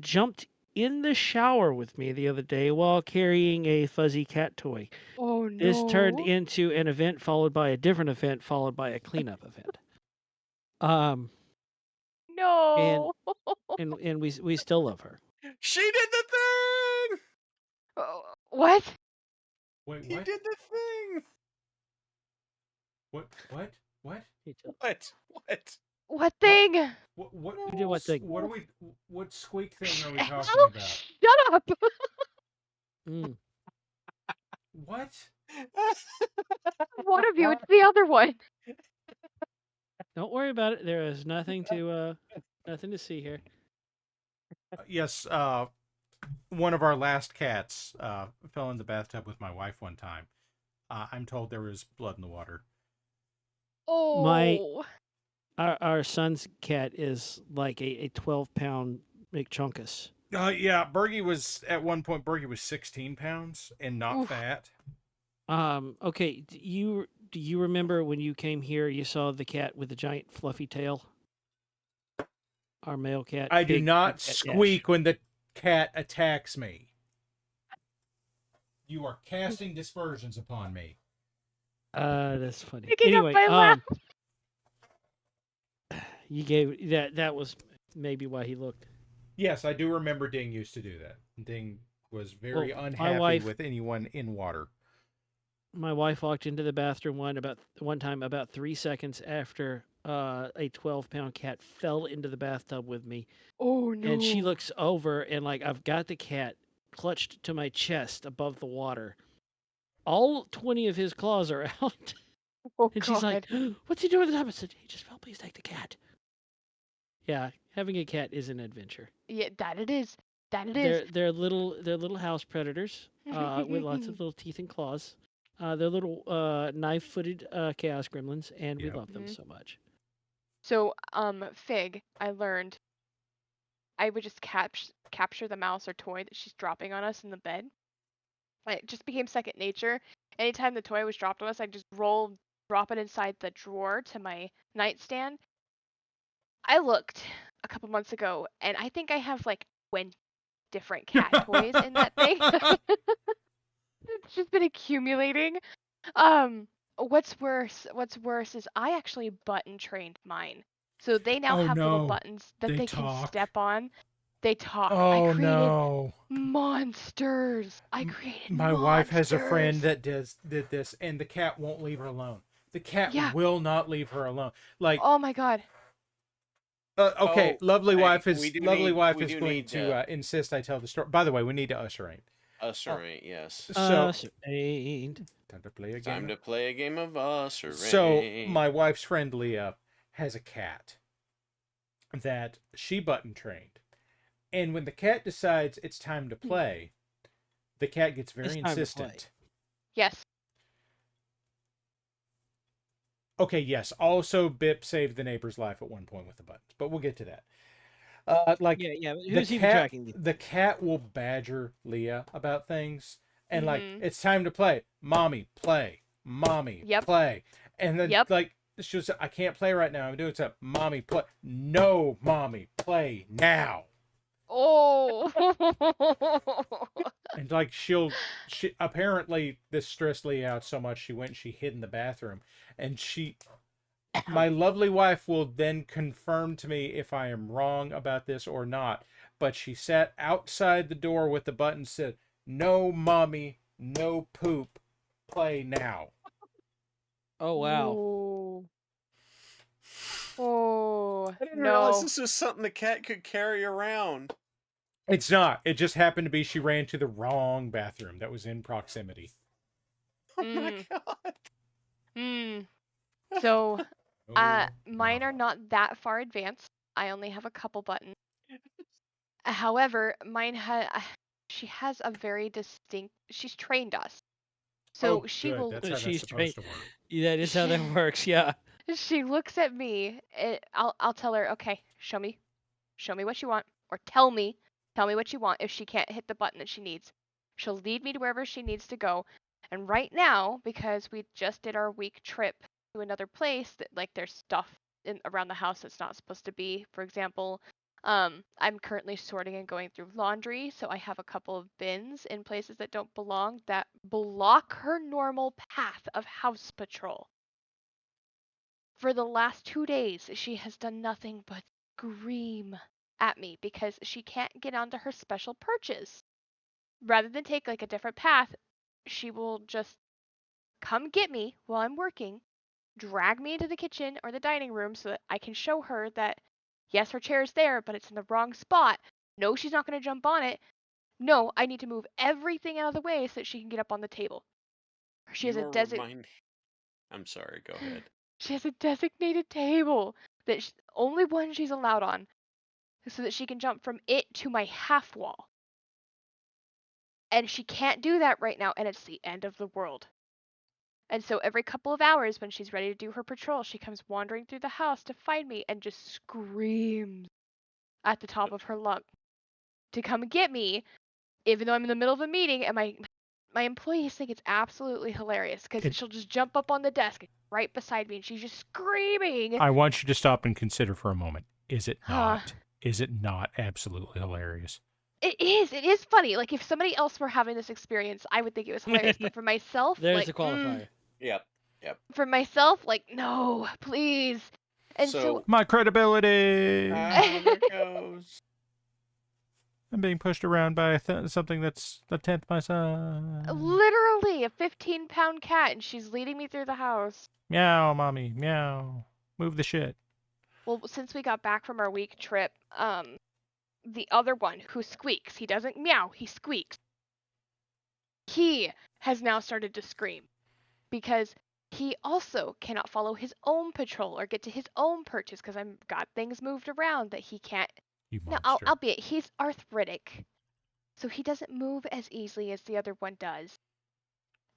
jumped in the shower with me the other day while carrying a fuzzy cat toy. Oh no. This turned into an event followed by a different event followed by a cleanup event. No. And we still love her. She did the thing. What? Wait, He what? did the thing. What? What? What? What? What? What thing? What? You did what thing? What are we? What squeak thing are we talking Oh, about? shut up! Mm. What? One of you, it's the other one. Don't worry about it. There is nothing to see here. Yes. One of our last cats fell in the bathtub with my wife one time. I'm told there was blood in the water. Oh. Our son's cat is like a 12-pound McChunkus. Yeah, Bergie was at one point. Bergie was 16 pounds and not Oof. fat. Okay. Do you remember when you came here? You saw the cat with the giant fluffy tail. Our male cat. I do big not cat Dash. squeak when the cat attacks me. You are casting dispersions upon me. That's funny. Picking Anyway, up my laugh. you gave that was maybe why he looked. Yes, I do remember Ding used to do that. Ding was very Well, my unhappy wife- with anyone in water. My wife walked into the bathroom one time about 3 seconds after a 12-pound cat fell into the bathtub with me, Oh no. and she looks over and like I've got the cat clutched to my chest above the water. All 20 of his claws are out, Oh and god. she's like, "What's he doing at the top?" I said, "He just fell. Please take the cat." Yeah, having a cat is an adventure. Yeah, that it is. That it is. They're little house predators with lots of little teeth and claws. They're little knife-footed chaos gremlins, and we Yep. love them Mhm. so much. So, Fig, I learned I would just capture the mouse or toy that she's dropping on us in the bed. It just became second nature. Anytime the toy was dropped on us, I'd just drop it inside the drawer to my nightstand. I looked a couple months ago, and I think I have like 20 different cat toys in that thing. It's just been accumulating. Um, what's worse is I actually button trained mine. So they now Oh, have little no. buttons that They they can talk. step on. They talk. I Oh created no. monsters. I created My wife has a friend monsters. that did this, and the cat won't leave her alone. The cat Yeah. will not leave her alone. Like, Oh my god. okay, Oh, lovely hey, wife we is do lovely need- wife we is do going need to insist I tell the story. By the way, we need to usher in. Us or ain't, yes. So Ain't. time to play a Time game. to play a game of us or So ain't. my wife's friend Leah has a cat that she button trained, and when the cat decides it's time to play, the cat gets very It's time to play. insistent. Yes. Okay, yes. Also, Bip saved the neighbor's life at one point with the buttons, but we'll get to that. Like Yeah. the Who's even cat, tracking these? the cat will badger Leah about things, and like Mhm. it's time to play. Mommy, play. Mommy, Yep. play. And then Yep. like she'll say, I can't play right now. I'm doing something. Mommy, play. No, mommy, play now. Oh. And like she apparently this stressed Leah out so much she hid in the bathroom, and my lovely wife will then confirm to me if I am wrong about this or not. But she sat outside the door with the button said, "No, mommy, no poop, play now." Oh wow. Ooh. Oh, I didn't realize no. this was something the cat could carry around. It's not. It just happened to be she ran to the wrong bathroom that was in proximity. Oh my Mm. god. Mm. So, Oh, mine are not that far advanced. I only have a couple buttons. However, mine she has a very distinct. She's trained us, so oh, she good. will. That's how that's She's trained. supposed to work. That is how that works. Yeah. She looks at me. I'll tell her, okay, show me what you want, or tell me what you want. If she can't hit the button that she needs, she'll lead me to wherever she needs to go. And right now, because we just did our week trip to another place, that like there's stuff around the house that's not supposed to be. For example, I'm currently sorting and going through laundry, so I have a couple of bins in places that don't belong that block her normal path of house patrol. For the last 2 days, she has done nothing but scream at me because she can't get onto her special perches. Rather than take like a different path, she will just come get me while I'm working, drag me into the kitchen or the dining room so that I can show her that yes, her chair is there, but it's in the wrong spot. No, she's not going to jump on it. No, I need to move everything out of the way so that she can get up on the table. She has You a are reminding. I'm sorry. Go ahead. She has a designated table that only one she's allowed on, so that she can jump from it to my half wall. And she can't do that right now, and it's the end of the world. And so every couple of hours, when she's ready to do her patrol, she comes wandering through the house to find me and just screams at the top of her lungs to come get me, even though I'm in the middle of a meeting. And my employees think it's absolutely hilarious because It, she'll just jump up on the desk right beside me and she's just screaming. I want you to stop and consider for a moment. Is it Huh. not? Is it not absolutely hilarious? It is. It is funny. Like if somebody else were having this experience, I would think it was hilarious. But for myself, There's like, the qualifier. Yep. Yep. for myself, like, no, please. And so, So My credibility. there goes. I'm being pushed around by something that's a tenth my size. literally a 15-pound cat, and she's leading me through the house. Meow, mommy, meow. Move the shit. Well, since we got back from our week trip, the other one who squeaks, he doesn't meow, he squeaks. He has now started to scream because he also cannot follow his own patrol or get to his own perches because I've got things moved around that he can't. You Now, monster. albeit he's arthritic, so he doesn't move as easily as the other one does.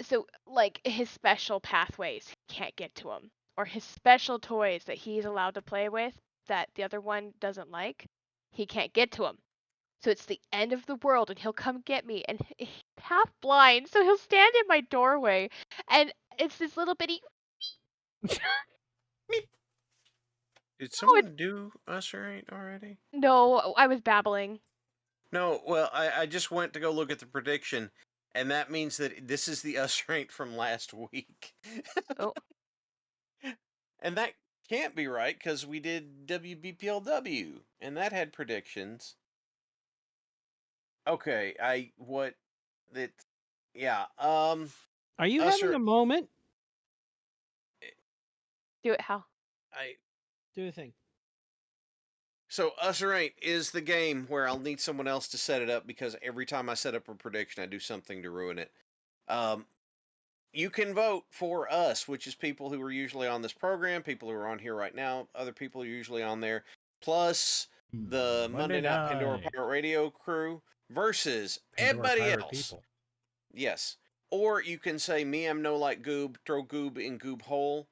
So, like his special pathways, he can't get to them, or his special toys that he's allowed to play with that the other one doesn't like, he can't get to them. So it's the end of the world, and he'll come get me, and he's half blind, so he'll stand in my doorway, and it's this little bitty. Did Oh, someone do us right already? no, I was babbling. No. Well, I just went to go look at the prediction, and that means that this is the us rate from last week. Oh, And that can't be right because we did WBPLW, and that had predictions. Okay, that yeah. Are you Us having or a moment? do it, Hal. I Do a thing. so us or ain't is the game where I'll need someone else to set it up because every time I set up a prediction, I do something to ruin it. You can vote for us, which is people who are usually on this program, people who are on here right now, other people who are usually on there, plus the Monday Night Pandora Pirate Radio crew versus Pandora everybody pirate else. people. Yes. Or you can say, me, I'm no like Goob, throw Goob in Goob hole.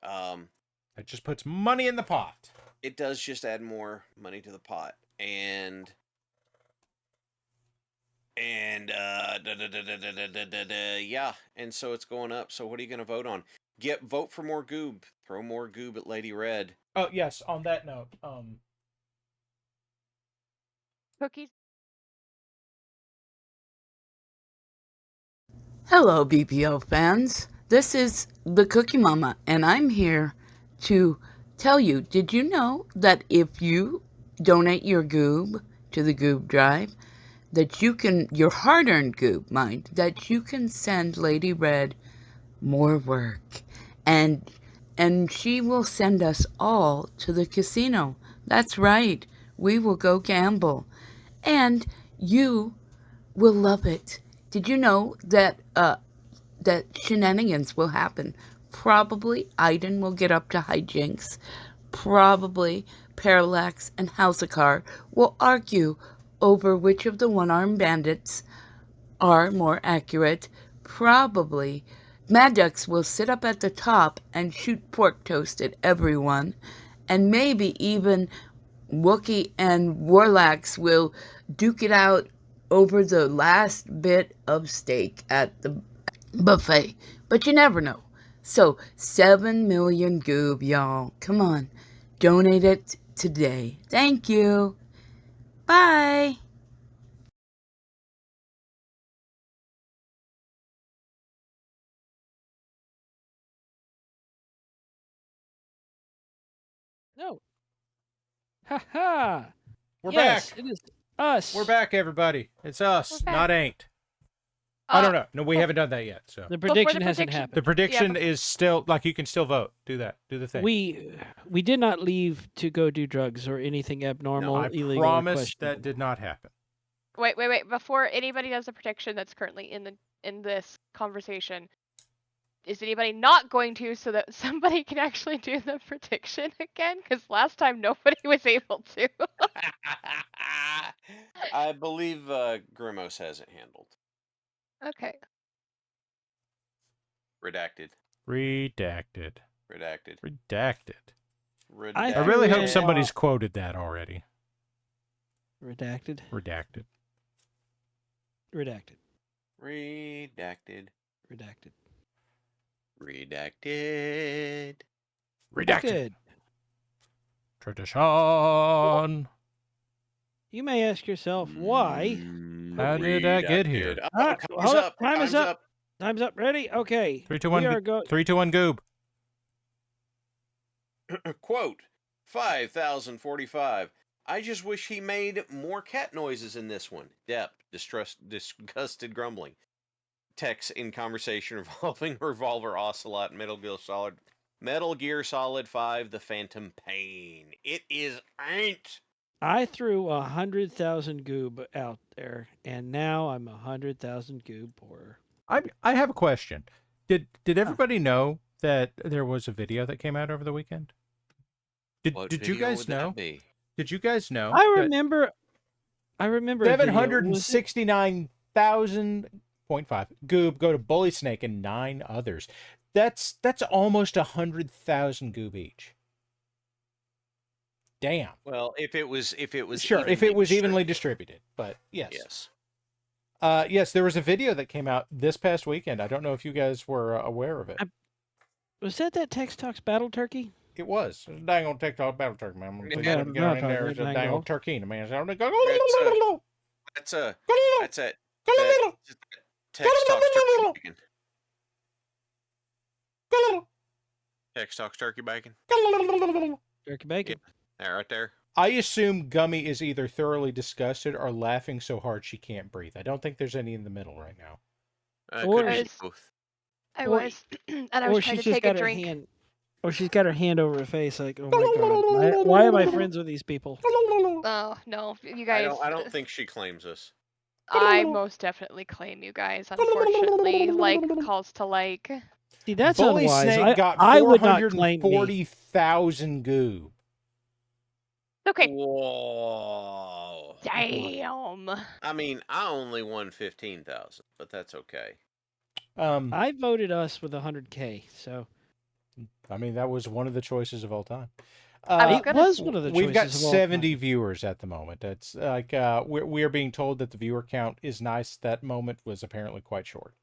That just puts money in the pot. It does just add more money to the pot. and yeah, and so it's going up. So what are you going to vote on? Vote for more goob. Throw more goob at Lady Red. Oh yes. On that note, Cookies. Hello, BPO fans. This is the Cookie Mama, and I'm here to tell you, did you know that if you donate your goob to the goob drive, that you can, your hard-earned goob, mind, that you can send Lady Red more work, and she will send us all to the casino. That's right. We will go gamble, and you will love it. Did you know that that shenanigans will happen? Probably Aiden will get up to hijinks. Probably Parallax and Halsakar will argue over which of the one-armed bandits are more accurate. Probably Maddox will sit up at the top and shoot pork toast at everyone. And maybe even Wookie and Warlax will duke it out over the last bit of steak at the buffet. But you never know. So, 7 million goob, y'all. Come on. Donate it today. Thank you. Bye. No. Ha ha. we're Yes, back. it is us. We're back, everybody. It's us, We're not back. ain't. I don't Uh, know. No, we haven't done that yet. So The Before the prediction hasn't prediction- happened. the prediction Yeah, is still like you can still vote. Do that. Do the thing. We did not leave to go do drugs or anything abnormal, I illegal, or promise questionable. that did not happen. Wait. Before anybody does a prediction that's currently in this conversation, is anybody not going to, so that somebody can actually do the prediction again? Because last time nobody was able to. I believe Grimos has it handled. Okay. Redacted. Redacted. Redacted. Redacted. Redacted. I really threw hope in, somebody's quoted that already. Redacted. Redacted. Redacted. Redacted. Redacted. Redacted. Redacted. Tradition. You may ask yourself why. How did I get here? Oh, Ah, time's hold up. up. Time is up. Time's up. Ready? Okay. 3, 2, We 1. are go- 3, 2, 1. Goob. Quote 5045. I just wish he made more cat noises in this one. Depth, disgusted grumbling. Text in conversation revolving Revolver Ocelot, Metal Gear Solid 5, The Phantom Pain. It is ain't. I threw 100,000 goob out there, and now I'm 100,000 goob poorer. I have a question. Did everybody know that there was a video that came out over the weekend? Did you guys know? Did you guys know? I remember. A video. Was it- 769,000.5 goob go to Bully Snake and 9 others. That's almost 100,000 goob each. Damn. Well, if it was Sure, if it was evenly distributed, but yes. Yes. Yes, there was a video that came out this past weekend. I don't know if you guys were aware of it. Was that Tex Talks Battle Turkey? It was. It was a dang old TikTok battle turkey, man. I'm gonna put Yeah, you get on in there. It's a dang dang old. old turkey, man. That's a text talks turkey bacon. Text talks turkey bacon. Turkey bacon. That right there. I assume Gummy is either thoroughly disgusted or laughing so hard she can't breathe. I don't think there's any in the middle right now. Or- Could be Guys, both. I Or- was, and I Or was trying she's to just take a got her drink. hand. Or she's got her hand over her face, like, oh my god, why am I friends with these people? Oh no, you guys. I don't think she claims us. I most definitely claim you guys. Unfortunately, like calls to like. See, that's Bully unwise. Snake got I would not claim me. 440,000 goob. Okay. Whoa. Damn. I mean, I only won 15,000, but that's okay. I voted us with 100K, so I mean, that was one of the choices of all time. I was It gonna. was one of the We've got choices of all time. 70 viewers at the moment. That's like we are being told that the viewer count is nice. That moment was apparently quite short.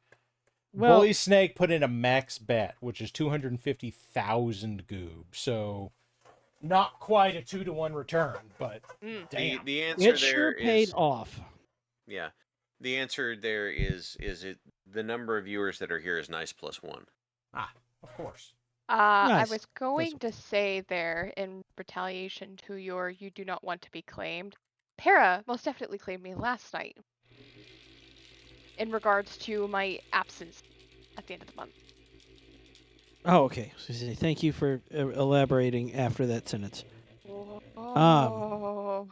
Well, Bully Snake put in a max bet, which is 250,000 goob. So not quite a 2-to-1 return, but damn. The answer it sure there paid is off. yeah. The answer there is it the number of viewers that are here is nice plus one. Ah, of course. I Nice. was going to say there in retaliation to your "you do not want to be claimed." Para most definitely claimed me last night in regards to my absence at the end of the month. Oh, okay. So say thank you for elaborating after that sentence. Oh.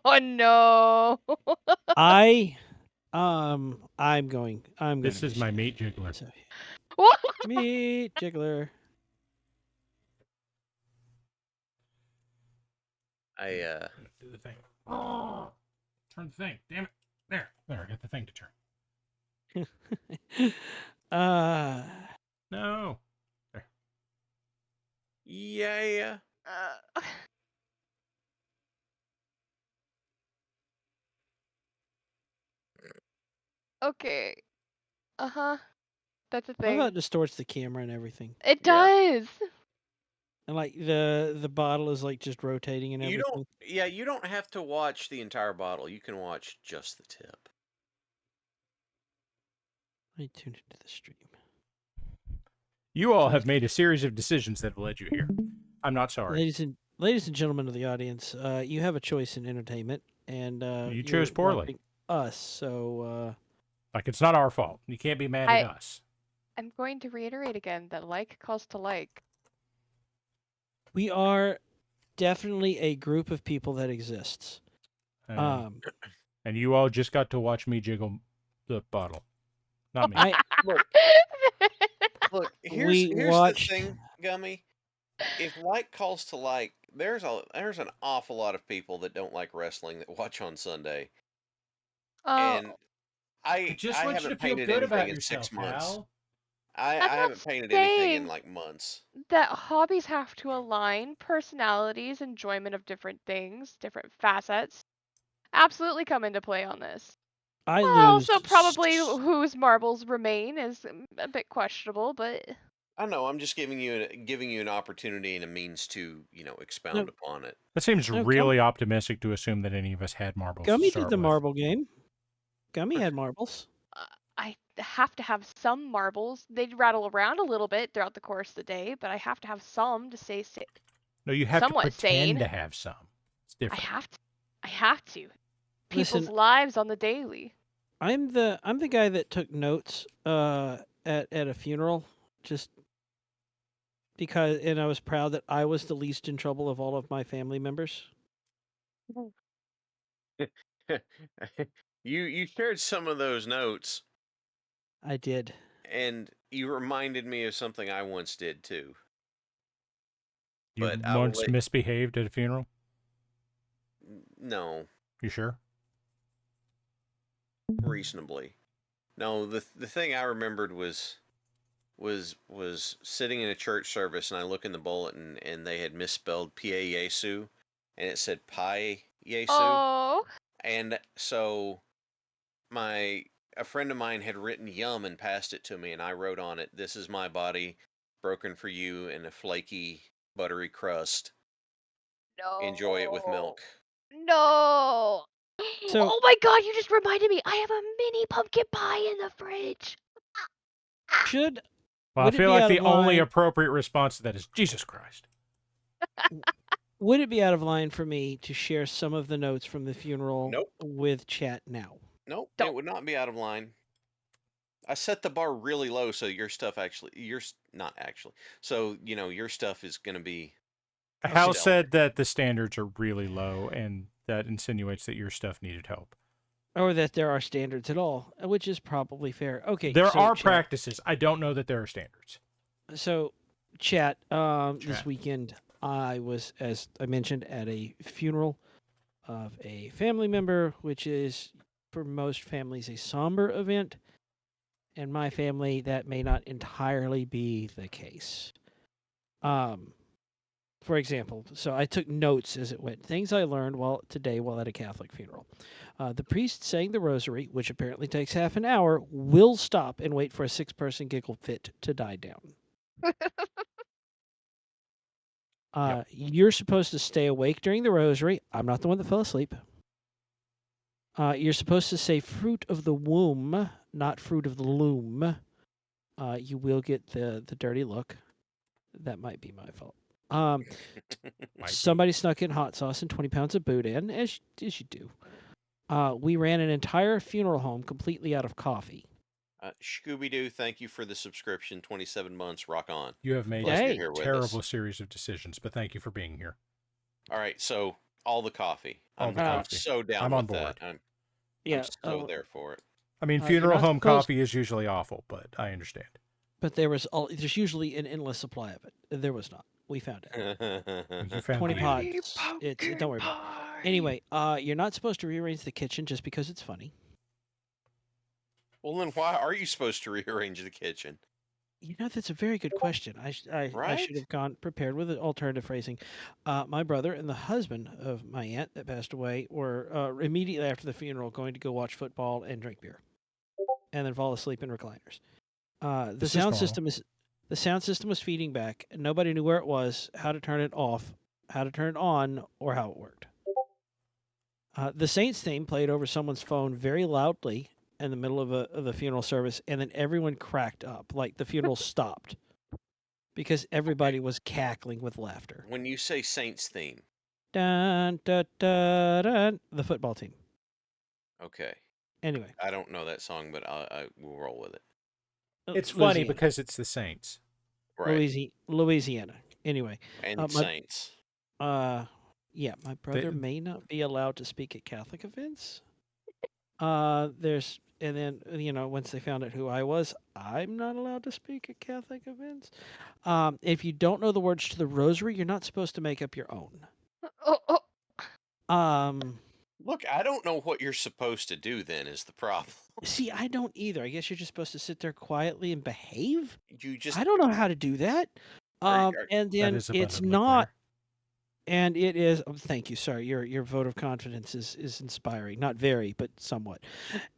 Oh no. I'm going. This to is miss my you. meat jiggler. So, meat jiggler. I Do the thing. Oh, turn the thing. Damn it. There. I got the thing to turn. No. There. yeah. Okay. Uh-huh. That's a I love how it thing. distorts the camera and everything, It Yeah. does. and like the bottle is like just rotating and You everything. you don't have to watch the entire bottle. You can watch just the tip. Let me tune into the stream. You all have made a series of decisions that have led you here. I'm not sorry. Ladies and gentlemen of the audience, you have a choice in entertainment, and You you're chose poorly. watching us. So Like, it's not our fault. You can't be mad at us. I'm going to reiterate again that like calls to like. we are definitely a group of people that exists. And you all just got to watch me jiggle the bottle. Not me. Look, We here's watched- the thing, Gummy. If like calls to like, there's an awful lot of people that don't like wrestling that watch on Sunday, and I just want you to haven't feel painted good about anything in yourself, 6 months. Hal. I I'm not haven't painted anything in saying like months. that hobbies have to align. Personalities, enjoyment of different things, different facets absolutely come into play on this. I Also, lose. probably whose marbles remain is a bit questionable, but I know. I'm just giving you an opportunity and a means to expound upon it. That seems No, really optimistic to assume that any of us had marbles to Gummy start did the with. marble game. Gummy had marbles. I have to have some marbles. They rattle around a little bit throughout the course of the day, but I have to have some to stay No, you have to somewhat pretend sane. to have some. It's different. I have to. People's Listen, lives on the daily. I'm the guy that took notes at a funeral just because, and I was proud that I was the least in trouble of all of my family members. You shared some of those notes, I did. and you reminded me of something I once did too. You But I will once misbehaved at a funeral? No, You sure? reasonably. No, the thing I remembered was sitting in a church service, and I look in the bulletin, and they had misspelled Pie Yesu, and it said Pi Yesu. Oh. And so a friend of mine had written yum and passed it to me, and I wrote on it, "This is my body, broken for you in a flaky, buttery crust. No. Enjoy it with milk." No. So- oh my god, you just reminded me. I have a mini pumpkin pie in the fridge. Should Well, I would it feel be like out the of only line? appropriate response to that is Jesus Christ. Would it be out of line for me to share some of the notes from the funeral Nope. with chat now? Nope, Don't. it would not be out of line. I set the bar really low, so your stuff not actually. So your stuff is going to be. Hal stellar. said that the standards are really low, and that insinuates that your stuff needed help. Or that there are standards at all, which is probably fair. Okay, There so are chat. practices. I don't know that there are standards. So, chat. This weekend I was, as I mentioned, at a funeral of a family member, which is for most families a somber event. In my family, that may not entirely be the case. For example, so I took notes as it went. Things I learned today while at a Catholic funeral. The priest saying the rosary, which apparently takes half an hour, will stop and wait for a 6-person giggle fit to die down. You're supposed to stay awake during the rosary. I'm not the one that fell asleep. You're supposed to say fruit of the womb, not fruit of the loom. You will get the dirty look. That might be my fault. Somebody snuck in hot sauce and 20 pounds of boudin, as you do. We ran an entire funeral home completely out of coffee. Scooby-Doo, thank you for the subscription. 27 months. Rock on. You have made Glad Hey. you're a here with terrible us. series of decisions, but thank you for being here. All right, so all the coffee. All I'm, the I'm coffee. so down I'm with on board. that. I'm Yeah, so there for it. I mean, you're funeral not home supposed- coffee is usually awful, but I understand. but there's usually an endless supply of it. There was not. We found it. You found 20 the pods. Don't worry about it. Anyway, you're not supposed to rearrange the kitchen just because it's funny. Well, then why are you supposed to rearrange the kitchen? You know, that's a very good question. I Right? should have gone prepared with alternative phrasing. My brother and the husband of my aunt that passed away were immediately after the funeral going to go watch football and drink beer, and then fall asleep in recliners. The This is sound normal. system was feeding back. And nobody knew where it was, how to turn it off, how to turn it on, or how it worked. The Saints theme played over someone's phone very loudly in the middle of a funeral service, and then everyone cracked up, like the funeral stopped because everybody was cackling with laughter. When you say Saints theme, Dun, dun, dun, dun, the football team. okay. Anyway, I don't know that song, but I will roll with it. It's funny Louisiana. because it's the Saints. Right. Louisiana. Anyway, And Saints. yeah, my brother may not be allowed to speak at Catholic events. And then once they found out who I was, I'm not allowed to speak at Catholic events. If you don't know the words to the rosary, you're not supposed to make up your own. Look, I don't know what you're supposed to do then is the problem. See, I don't either. I guess you're just supposed to sit there quietly and behave. You just I don't know how to do that. And then is it's abundantly not. clear. And it is. Oh, thank you. Sorry, your vote of confidence is inspiring. Not very, but somewhat.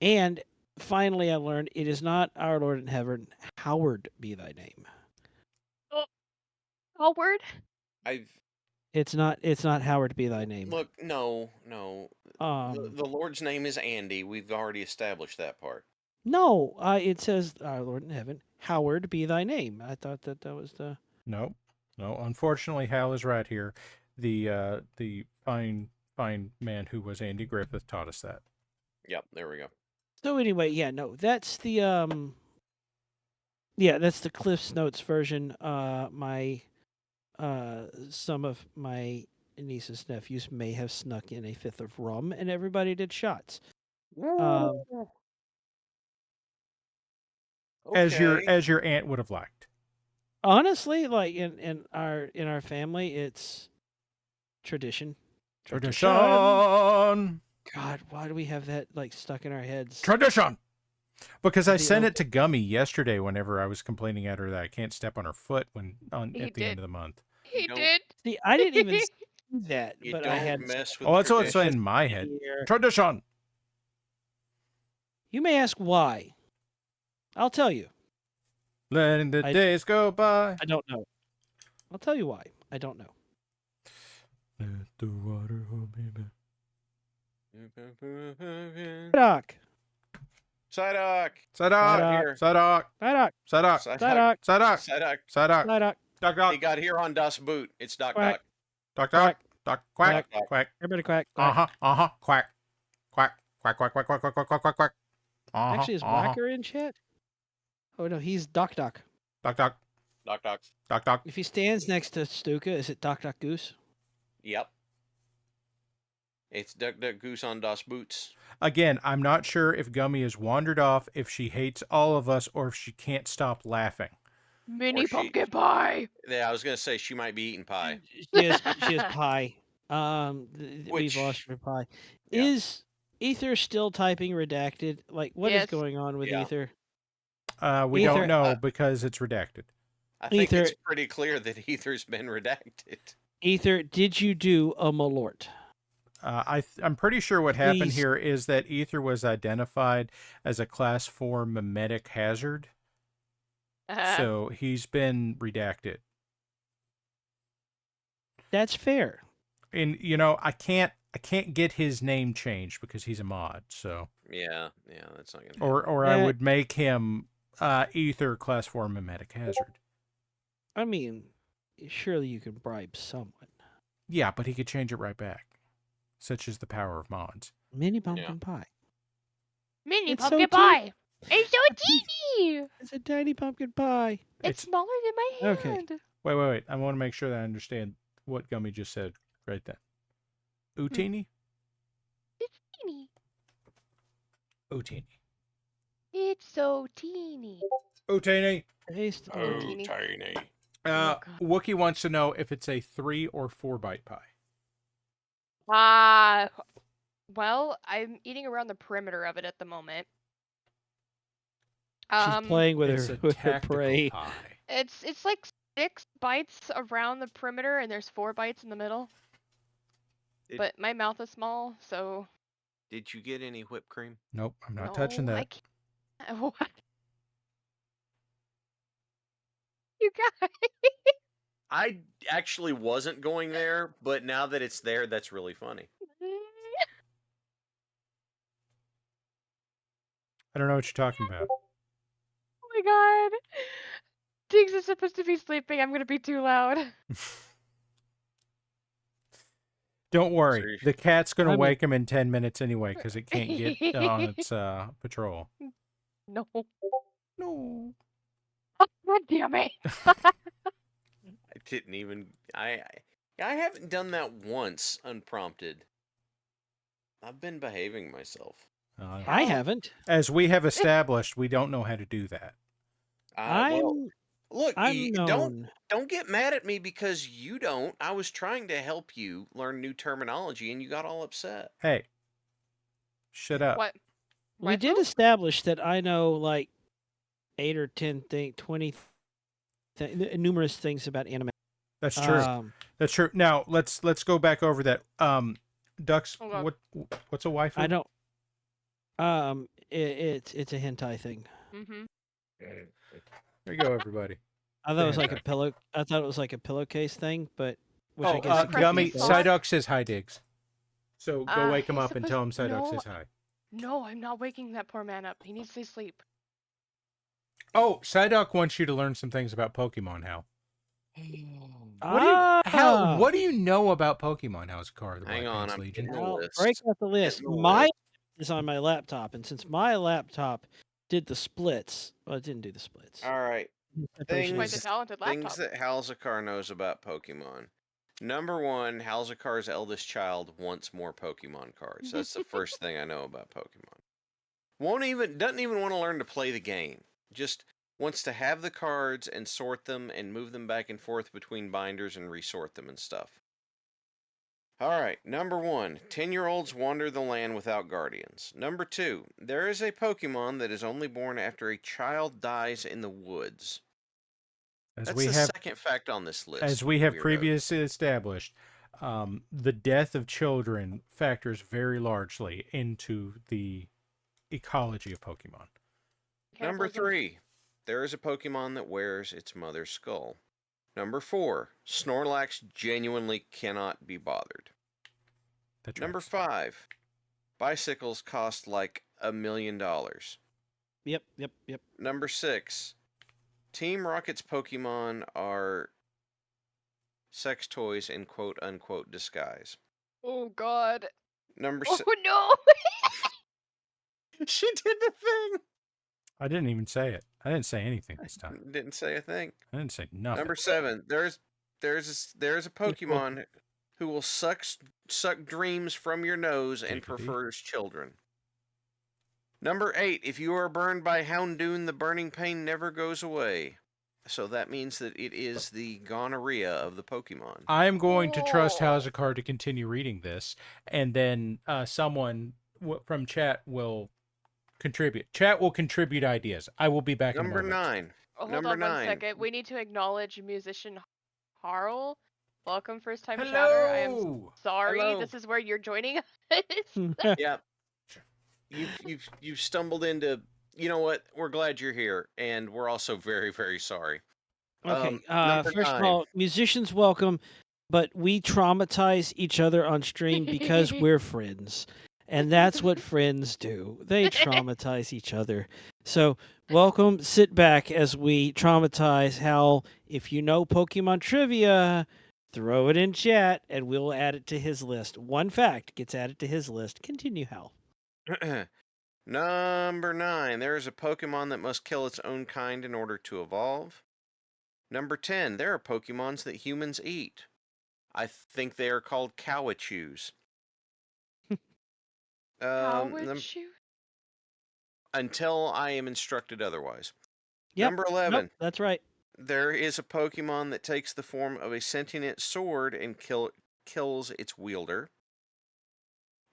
And finally, I learned it is not our Lord in heaven. Howard be thy name. Howard? It's not Howard be thy name. Look, no. The Lord's name is Andy. We've already established that part. No, it says our Lord in heaven. Howard be thy name. I thought that was the. No. Unfortunately, Hal is right here. The fine man who was Andy Griffith taught us that. Yep, there we go. So anyway, yeah, no, that's the that's the Cliff's Notes version. Some of my niece's nephews may have snuck in a fifth of rum, and everybody did shots. As your aunt would have liked. Honestly, like in our family, it's tradition. Tradition. God, why do we have that like stuck in our heads? Tradition. Because I sent it to Gummy yesterday whenever I was complaining at her that I can't step on her foot at the end of the month. He did. See, I didn't even see that, You but don't I had. mess with That's what's tradition. in my head. Here. Tradition. You may ask why. I'll tell you. Letting the days go by. I don't know. I'll tell you why. I don't know. Let the water hold me back. Doc. Psyduck. Psyduck. Psyduck. Psyduck. Psyduck. Psyduck. Doc. He got here on Das Boot. It's Doc Quack. Doc. Doc. Quack. Quack. Quack. Everybody quack. Quack. Quack. Quack. Quack. Quack. Quack. Quack. Quack. Quack. Quack. Quack. Actually, is Whacker in chat? Oh no, he's Doc. Doc. Doc. If he stands next to Stuka, is it Doc Goose? Yep. It's Duck Goose on Das Boots. Again, I'm not sure if Gummy has wandered off, if she hates all of us, or if she can't stop laughing. Mini pumpkin pie. Yeah, I was gonna say she might be eating pie. She is pie. We've lost her pie. Yeah. Is Eether still typing redacted? Like, what is Yes. going on with Yeah. Eether? We Eether- don't know because it's redacted. I think Eether- it's pretty clear that Eether's been redacted. Ether, did you do a Malort? I'm pretty sure what happened Please. here is that Ether was identified as a Class 4 mimetic hazard, so he's been redacted. That's fair. And I can't get his name changed because he's a mod. So Yeah, that's not gonna. or I would make him Ether Class 4 mimetic hazard. I mean, surely you can bribe someone. Yeah, but he could change it right back. Such is the power of mods. Mini pumpkin pie. Mini It's pumpkin so pie. It's so teeny. It's a tiny pumpkin pie. It's smaller than my Okay. hand. Wait. I want to make sure that I understand what Gummy just said right then. Utini? It's teeny. Utini. It's so teeny. Utini. Taste Oh, teeny. tiny. Wookie wants to know if it's a 3 or 4 bite pie. Well, I'm eating around the perimeter of it at the moment. She's playing with It's her a with her tactical prey. pie. It's like 6 bites around the perimeter, and there's 4 bites in the middle. But my mouth is small, so. Did you get any whipped cream? Nope, I'm not touching that. I can't. What? You guys. I actually wasn't going there, but now that it's there, that's really funny. I don't know what you're talking about. Oh my god. Diggs is supposed to be sleeping. I'm gonna be too loud. Don't worry. The cat's going to I'm- wake him in 10 minutes anyway because it can't get on its patrol. No. No. Oh, god damn it. I didn't even. I haven't done that once unprompted. I've been behaving myself. I haven't. As we have established, we don't know how to do that. Look, I'm known. don't get mad at me because you don't. I was trying to help you learn new terminology, and you got all upset. Hey, shut up. What? We did establish that I know like 8 or 10 20 numerous things about anime. That's true. That's true. Now let's go back over that. Ducks. What's a waifu? I don't. It's a hentai thing. Mm-hmm. There you go, everybody. I thought it was like a pillow. I thought it was like a pillowcase thing, but which I guess it could Gummy. be both. Psyduck says hi, Diggs. So go wake him he's up and tell him supposed- Psyduck no. says hi. No, I'm not waking that poor man up. He needs to sleep. Oh, Psyduck wants you to learn some things about Pokemon, Hal. What do you know about Pokemon, How's Car? The Hang Black on, Pants I'm Legion? getting the I'll list. break out the list. Getting the My list. is on my laptop, and since my laptop did the splits, well, it didn't do the splits. All right. Separation Quite a is- talented Things laptop. that Halzakar knows about Pokemon. Number 1, Halzakar's eldest child wants more Pokemon cards. That's the first thing I know about Pokemon. Doesn't even want to learn to play the game. Just wants to have the cards and sort them and move them back and forth between binders and resort them and stuff. Alright, number 1, 10-year-olds wander the land without guardians. Number 2, there is a Pokemon that is only born after a child dies in the woods. That's the second fact on this list. As we have weirdos. previously established, the death of children factors very largely into the ecology of Pokemon. Number 3, there is a Pokemon that wears its mother's skull. Number 4, Snorlax genuinely cannot be bothered. Number 5, bicycles cost like $1 million. Yep. Number 6, Team Rocket's Pokemon are sex toys in quote-unquote disguise. Oh god. Number Oh 6... no! She did the thing! I didn't even say it. I didn't say anything this time. Didn't say a thing. I didn't say nothing. Number 7, there's a Pokemon who will suck dreams from your nose and prefers children. Number 8, if you are burned by Houndoom, the burning pain never goes away. So that means that it is the gonorrhea of the Pokemon. I am going to trust Halzakar to continue reading this, and then someone from chat will contribute. Chat will contribute ideas. I will be back in a Number moment. 9. Oh, hold Number on 1 9. second. We need to acknowledge musician Harl. Welcome, first time chatter. I am Hello. sorry. Hello. This is where you're joining us. Yeah. You've stumbled into. You know what? We're glad you're here, and we're also very, very sorry. Okay. Number First of 9. all, musicians welcome, but we traumatize each other on stream because we're friends. And that's what friends do. They traumatize each other. So, welcome. Sit back as we traumatize Hal. If you know Pokemon trivia, throw it in chat and we'll add it to his list. One fact gets added to his list. Continue, Hal. Number 9. There is a Pokemon that must kill its own kind in order to evolve. Number 10. There are Pokemons that humans eat. I think they are called Cowachews. How would num- you? until I am instructed otherwise. Yep. Number 11. Nope, that's right. There is a Pokemon that takes the form of a sentient sword and kills its wielder.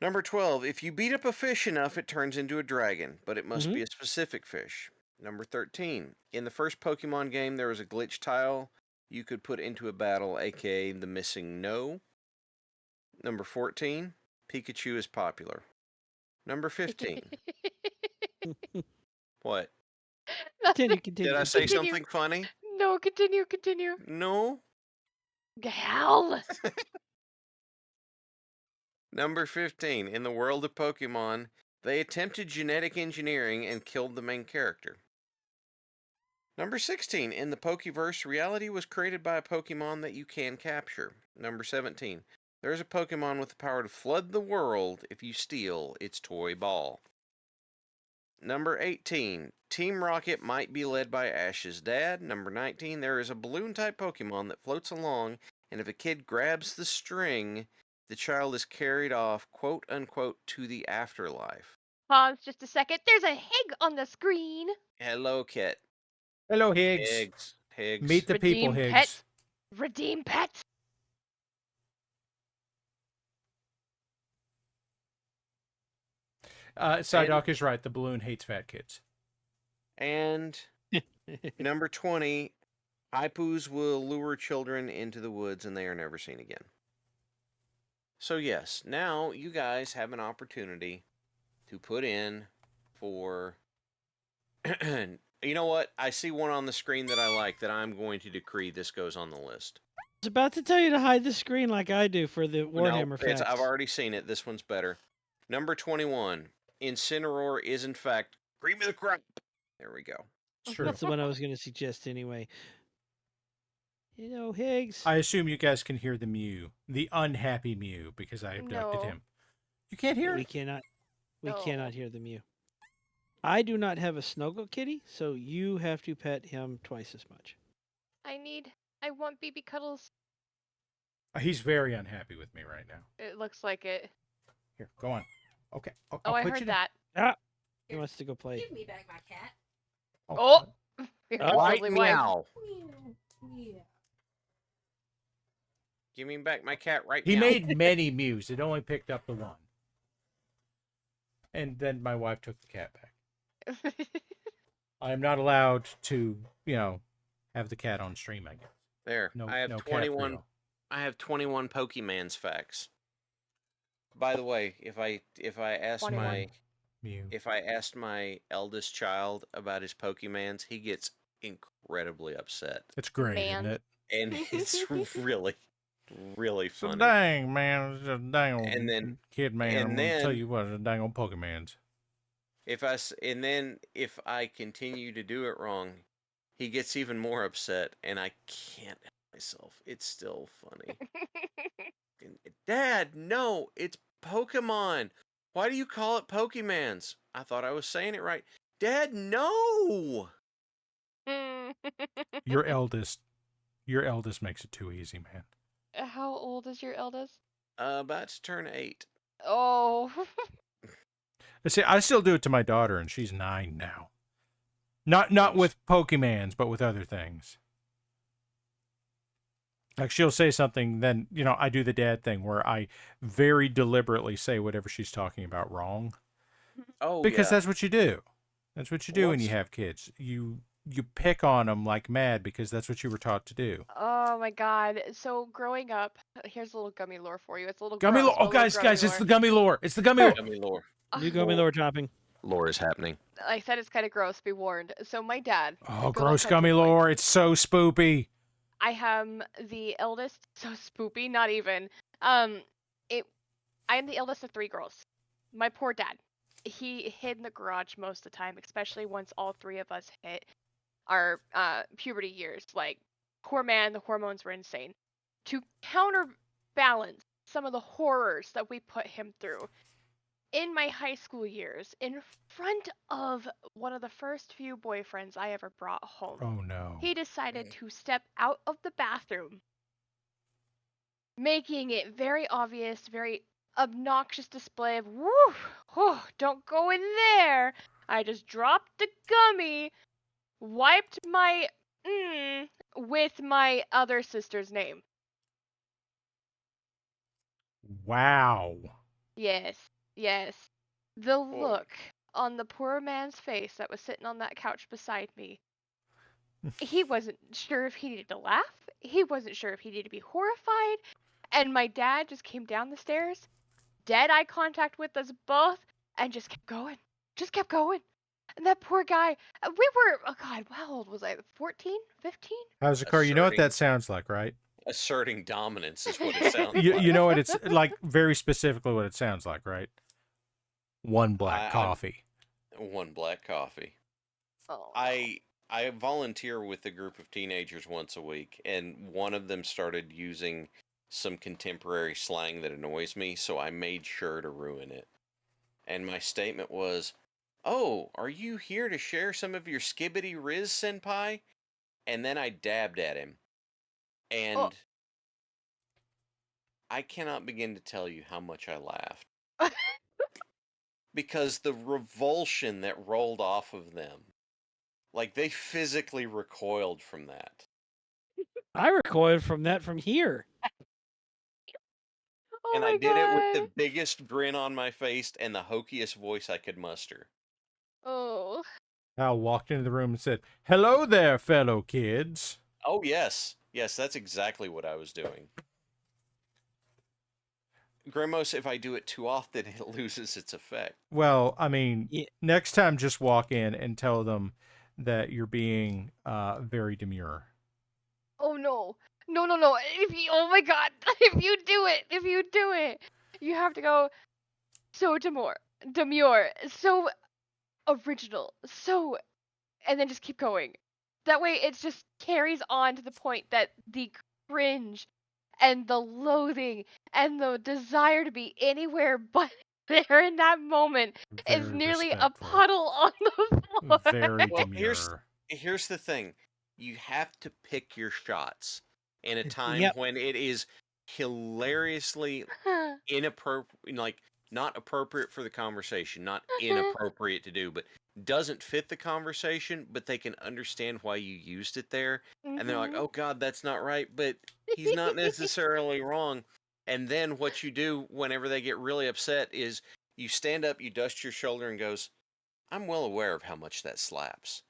Number 12. If you beat up a fish enough, it turns into a dragon, but it must be a specific fish. Number 13. In the first Pokemon game, there was a glitch tile you could put into a battle, aka the missing no. Number 14. Pikachu is popular. Number 15. What? Continue. Did I say something funny? No, continue. No. Hell. Number 15. In the world of Pokemon, they attempted genetic engineering and killed the main character. Number 16. In the Pokeverse, reality was created by a Pokemon that you can capture. Number 17. There is a Pokemon with the power to flood the world if you steal its toy ball. Number 18. Team Rocket might be led by Ash's dad. Number 19. There is a balloon-type Pokemon that floats along, and if a kid grabs the string, the child is carried off, quote-unquote, to the afterlife. Pause just a second. There's a Hig on the screen. Hello, Kit. Hello, Higgs. Higgs. Meet the people, Redeem Higgs. pets. Redeem pets. Psyduck is right. The balloon hates fat kids. And number 20, Haipus will lure children into the woods and they are never seen again. So yes, now you guys have an opportunity to put in for... You know what? I see one on the screen that I like that I'm going to decree this goes on the list. I was about to tell you to hide the screen like I do for the Warhammer facts. I've already seen it. This one's better. Number 21. Incineroar is in fact cream of the crop. There we go. True. That's the one I was going to suggest anyway. You know, Higgs. I assume you guys can hear the Mew, the unhappy Mew, because I abducted No. him. You can't hear We it? cannot. We No. cannot hear the Mew. I do not have a snuggle kitty, so you have to pet him twice as much. I want baby cuddles. He's very unhappy with me right now. It looks like it. Here, go on. Okay. Oh, I'll I put heard you down. that. He wants to go play. Give me back my cat. Oh! Your Oh. Right lovely wife. meow. Yeah. Give me back my cat right He now. made many Mews. It only picked up the one. And then my wife took the cat back. I am not allowed to, have the cat on stream, I guess. There. No, I have no cat 21. for I have 21 Pokemans facts. By the way, if I asked 21. my Mew. if I asked my eldest child about his Pokemans, he gets incredibly upset, It's great, Man. isn't it? and it's really, really So funny. dang, man. It's a dang old And then- kid, man. and I'm going to tell then- you what, it's a dang old Pokemans. If I continue to do it wrong, he gets even more upset, and I can't help myself. It's still funny. Dad, no, it's Pokemon. Why do you call it Pokemans? I thought I was saying it right. Dad, no. Your eldest makes it too easy, man. How old is your eldest? About to turn 8. Oh. See, I still do it to my daughter, and she's 9 now. Not with Pokemans, but with other things. Like, she'll say something, then, I do the dad thing where I very deliberately say whatever she's talking about wrong. Oh, Because yeah. that's what you do. That's what you do when you What's- have kids. You you pick on them like mad because that's what you were taught to do. Oh my god. So growing up, here's a little gummy lore for you. It's a little Gummy gross, lore. Oh, but a little guys, gummy it's lore. the gummy lore. It's the gummy lore. Gummy lore. New gummy lore dropping. Lore is happening. I said it's kind of gross, be warned. So my dad, Oh, for long gross time gummy since, like, lore. It's so spoopy. I am the eldest, so spoopy, not even. It I am the eldest of 3 girls. My poor dad. He hid in the garage most of the time, especially once all 3 of us hit our puberty years. Like, poor man, the hormones were insane. To counterbalance some of the horrors that we put him through in my high school years, in front of one of the first few boyfriends I ever brought home, Oh no. he decided to step out of the bathroom, making it very obvious, very obnoxious display of, woo, oh, don't go in there. I just dropped the gummy, wiped my with my other sister's name. Wow. Yes, yes. The look on the poor man's face that was sitting on that couch beside me. He wasn't sure if he needed to laugh. He wasn't sure if he needed to be horrified. And my dad just came down the stairs, dead eye contact with us both, and just kept going. Just kept going. And that poor guy, we were, oh God, how old was I? 14? 15? How's the car? You know what that sounds like, right? Asserting dominance is what it sounds like. You know what it's like, very specifically what it sounds like, right? One black coffee. One black coffee. Oh. I volunteer with a group of teenagers once a week, and one of them started using some contemporary slang that annoys me, so I made sure to ruin it. And my statement was, "Oh, are you here to share some of your skibbity riz, senpai?" And then I dabbed at him. And I cannot begin to tell you how much I laughed. Because the revulsion that rolled off of them, like, they physically recoiled from that. I recoiled from that from here. Oh And my I did it with the God. biggest grin on my face and the hokiest voice I could muster. Oh. Al walked into the room and said, "Hello there, fellow kids." Oh, yes. Yes, that's exactly what I was doing. Grimos, if I do it too often, it loses its effect. Well, I mean, Yeah. next time just walk in and tell them that you're being very demure. Oh no. No, no, no. If you, oh my God. If you do it, you have to go so demure, so original, so, and then just keep going. That way it just carries on to the point that the cringe and the loathing and the desire to be anywhere but there in that moment is Very nearly a respectful. puddle on the floor. Very Well, demure. here's the thing. You have to pick your shots in a time Yep. when it is hilariously inappropriate, like, not appropriate for the conversation, not inappropriate to do, but doesn't fit the conversation, but they can understand why you used it there. And they're like, Mhm. oh God, that's not right, but he's not necessarily wrong. And then what you do whenever they get really upset is you stand up, you dust your shoulder and goes, I'm well aware of how much that slaps.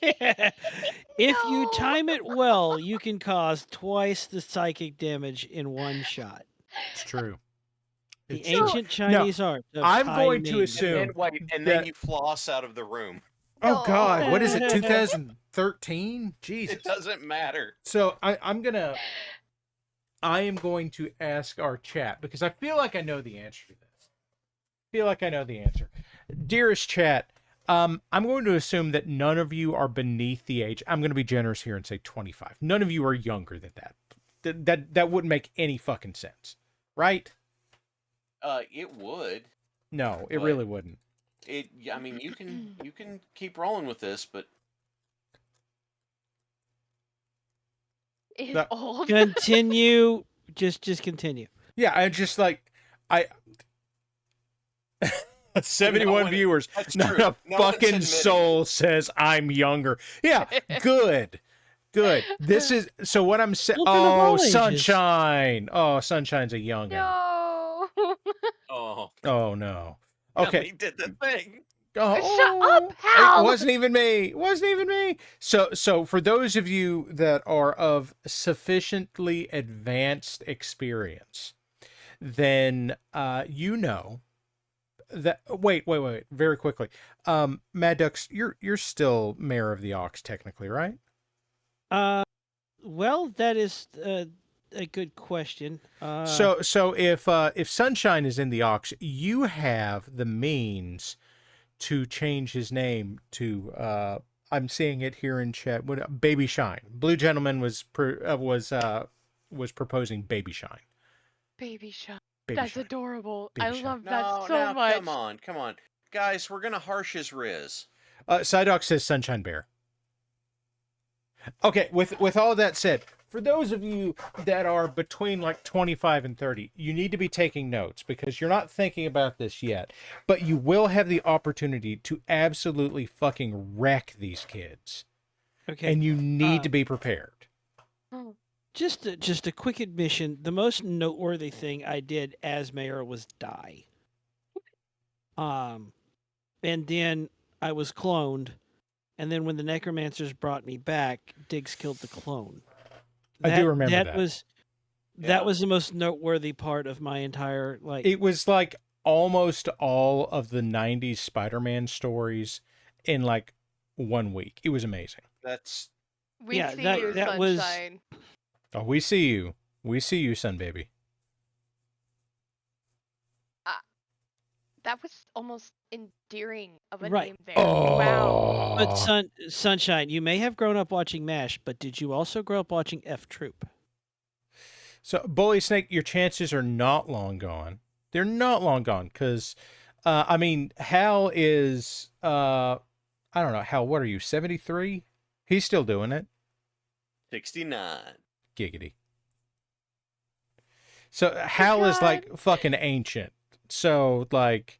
If you No. time it well, you can cause twice the psychic damage in one shot. It's true. The It's true. ancient Chinese art of I'm going to timing. assume And then that- you floss out of the room. Oh God, what is it? No. 2013? Jesus. It doesn't matter. So I am going to ask our chat because I feel like I know the answer to this. Dearest chat, I'm going to assume that none of you are beneath the age. I'm going to be generous here and say 25. None of you are younger than that. That wouldn't make any fucking sense, right? It would. No, it But- really wouldn't. I mean, you can keep rolling with this, but Is That- old. Continue. Just continue. Yeah, I just like I 71 No one- viewers. that's Not true. a No one's fucking admitting soul says I'm younger. Yeah, good. Good. This is so what I'm saying. Open of all Oh, ages. Sunshine. Oh, Sunshine's a youngin. No. oh, Oh no. yeah, Okay. he did the thing. Oh, up, Hal! It wasn't even me. It wasn't even me. So for those of you that are of sufficiently advanced experience, then you know that. Wait. Very quickly, Mad Ducks, you're still mayor of the Ox technically, right? Well, that is a good question. So if Sunshine is in the Ox, you have the means to change his name to I'm seeing it here in chat. What Baby Shine? Blue Gentleman was proposing Baby Shine. Baby Shush. Baby That's Shine. adorable. Baby I Shush. love No, that so now, much. come on. Guys, we're gonna harsh his riz. Psyduck says Sunshine Bear. Okay, with all that said, for those of you that are between like 25 and 30, you need to be taking notes because you're not thinking about this yet, but you will have the opportunity to absolutely fucking wreck these kids. Okay. And you need to be prepared. Just a quick admission, the most noteworthy thing I did as mayor was die. And then I was cloned, and then when the necromancers brought me back, Diggs killed the clone. I do remember that. That was the most noteworthy part of my entire like. It was like almost all of the 90s Spider-Man stories in like 1 week. It was amazing. That's We see that you, was Sunshine. Oh, we see you. We see you, son baby. That was almost endearing of a Right. name there. Oh. Wow. But Sunshine, you may have grown up watching MASH, but did you also grow up watching F Troop? So, Bully Snake, your chances are not long gone. They're not long gone because, I mean, Hal is, I don't know, Hal, what are you, 73? He's still doing it. 69. Giggity. So, Hal is like fucking ancient. So, like,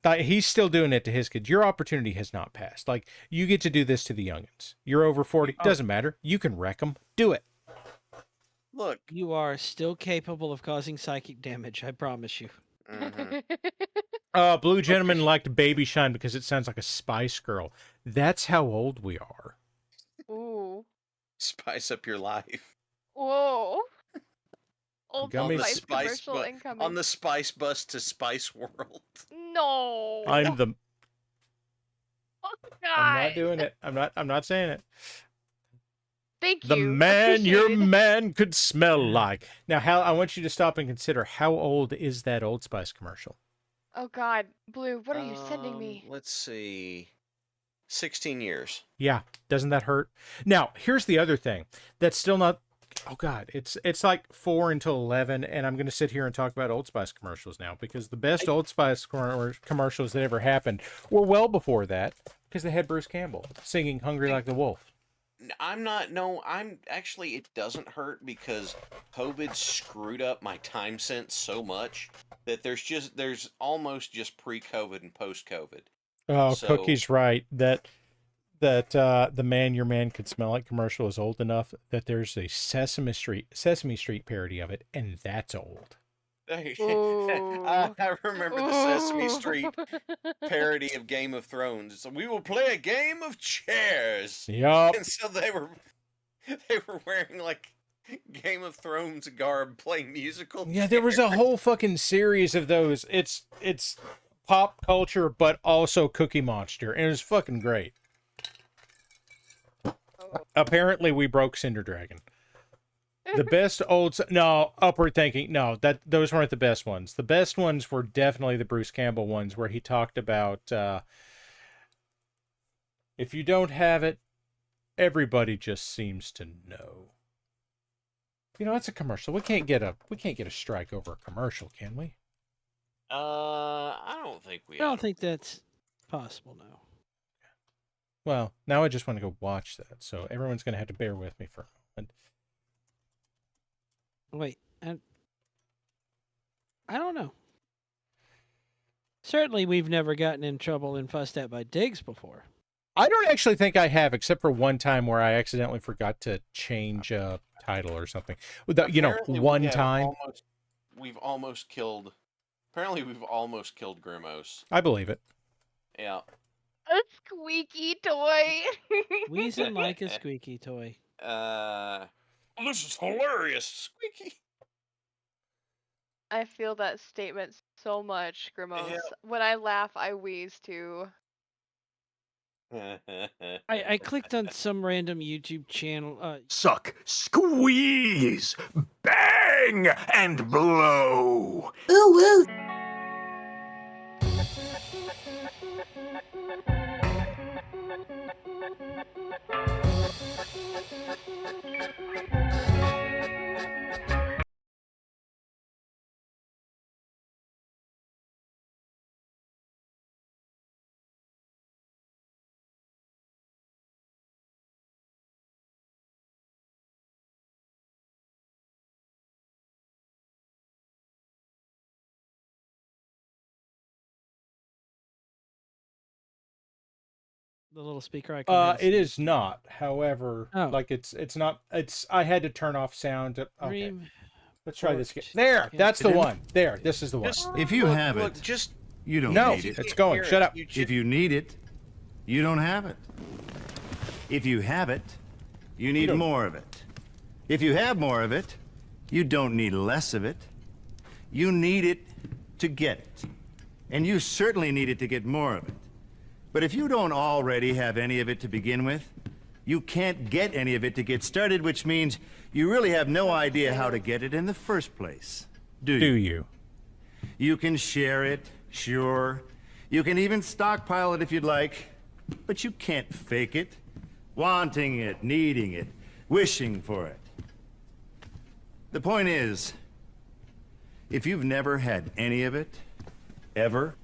he's still doing it to his kids. Your opportunity has not passed. Like, you get to do this to the youngins. You're over 40. Doesn't matter. You can wreck them. Do it. Look, you are still capable of causing psychic damage. I promise you. Blue Gentleman liked Baby Shine because it sounds like a Spice Girl. That's how old we are. Ooh. Spice up your life. Whoa. Old Gummies. Spice commercial incoming. On the Spice Bus to Spice World. No. I'm the. Oh, I'm God. not doing it. I'm not saying it. Thank The you. man your Appreciated. man could smell like. Now, Hal, I want you to stop and consider how old is that Old Spice commercial? Oh God, Blue, what are you sending me? Let's see. 16 years. Yeah, doesn't that hurt? Now, here's the other thing. That's still not. Oh God, it's like 4 until 11, and I'm going to sit here and talk about Old Spice commercials now because the best Old Spice commercials that ever happened were well before that because they had Bruce Campbell singing "Hungry Like the Wolf." I'm not. No, I'm actually. It doesn't hurt because COVID screwed up my time sense so much that there's almost just pre-COVID and post-COVID. Oh, So- Cookie's right. That the man your man could smell like commercial is old enough that there's a Sesame Street parody of it, and that's old. Ooh. I remember the Sesame Street parody of Game of Thrones. So we will play a game of chairs. Yup. And so they were wearing like Game of Thrones garb playing musical. Yeah, there was a whole fucking series of those. It's pop culture, but also Cookie Monster, and it was fucking great. Apparently, we broke Cinder Dragon. The best Upward Thinking. No, those weren't the best ones. The best ones were definitely the Bruce Campbell ones, where he talked about if you don't have it, everybody just seems to know. You know, that's a commercial. We can't get a strike over a commercial, can we? I don't think we. I don't think that's possible now. Well, now I just want to go watch that, so everyone's going to have to bear with me for a moment. Wait, I don't know. Certainly, we've never gotten in trouble and fussed at by Diggs before. I don't actually think I have, except for one time where I accidentally forgot to change a title or something. Apparently, One time. We've almost killed. Apparently, we've almost killed Grimos. I believe it. Yeah. A squeaky toy. Wheezing like a squeaky toy. This is hilarious, Squeaky. I feel that statement so much, Grimos. Yeah. When I laugh, I wheeze too. I clicked on some random YouTube channel. Suck, squeeze, bang, and blow. Ooh, woo. The little speaker icon. It is not. However, Oh. like it's not. It's. I had to turn off sound. Okay. Dream Let's try this again. Port. There. That's the one. There. This is the one. Just If you look, have look, it, just you don't No, need it. it's going. hear Shut it. up. You If you need it, you don't have it. If you have it, you need don't. more of it. If you have more of it, you don't need less of it. You need it to get it. And you certainly need it to get more of it. But if you don't already have any of it to begin with, you can't get any of it to get started, which means you really have no idea how to get it in the first place. Do you? You can share it, sure. You can even stockpile it if you'd like, but you can't fake it. Wanting it, needing it, wishing for it. The point is, if you've never had any of it, ever,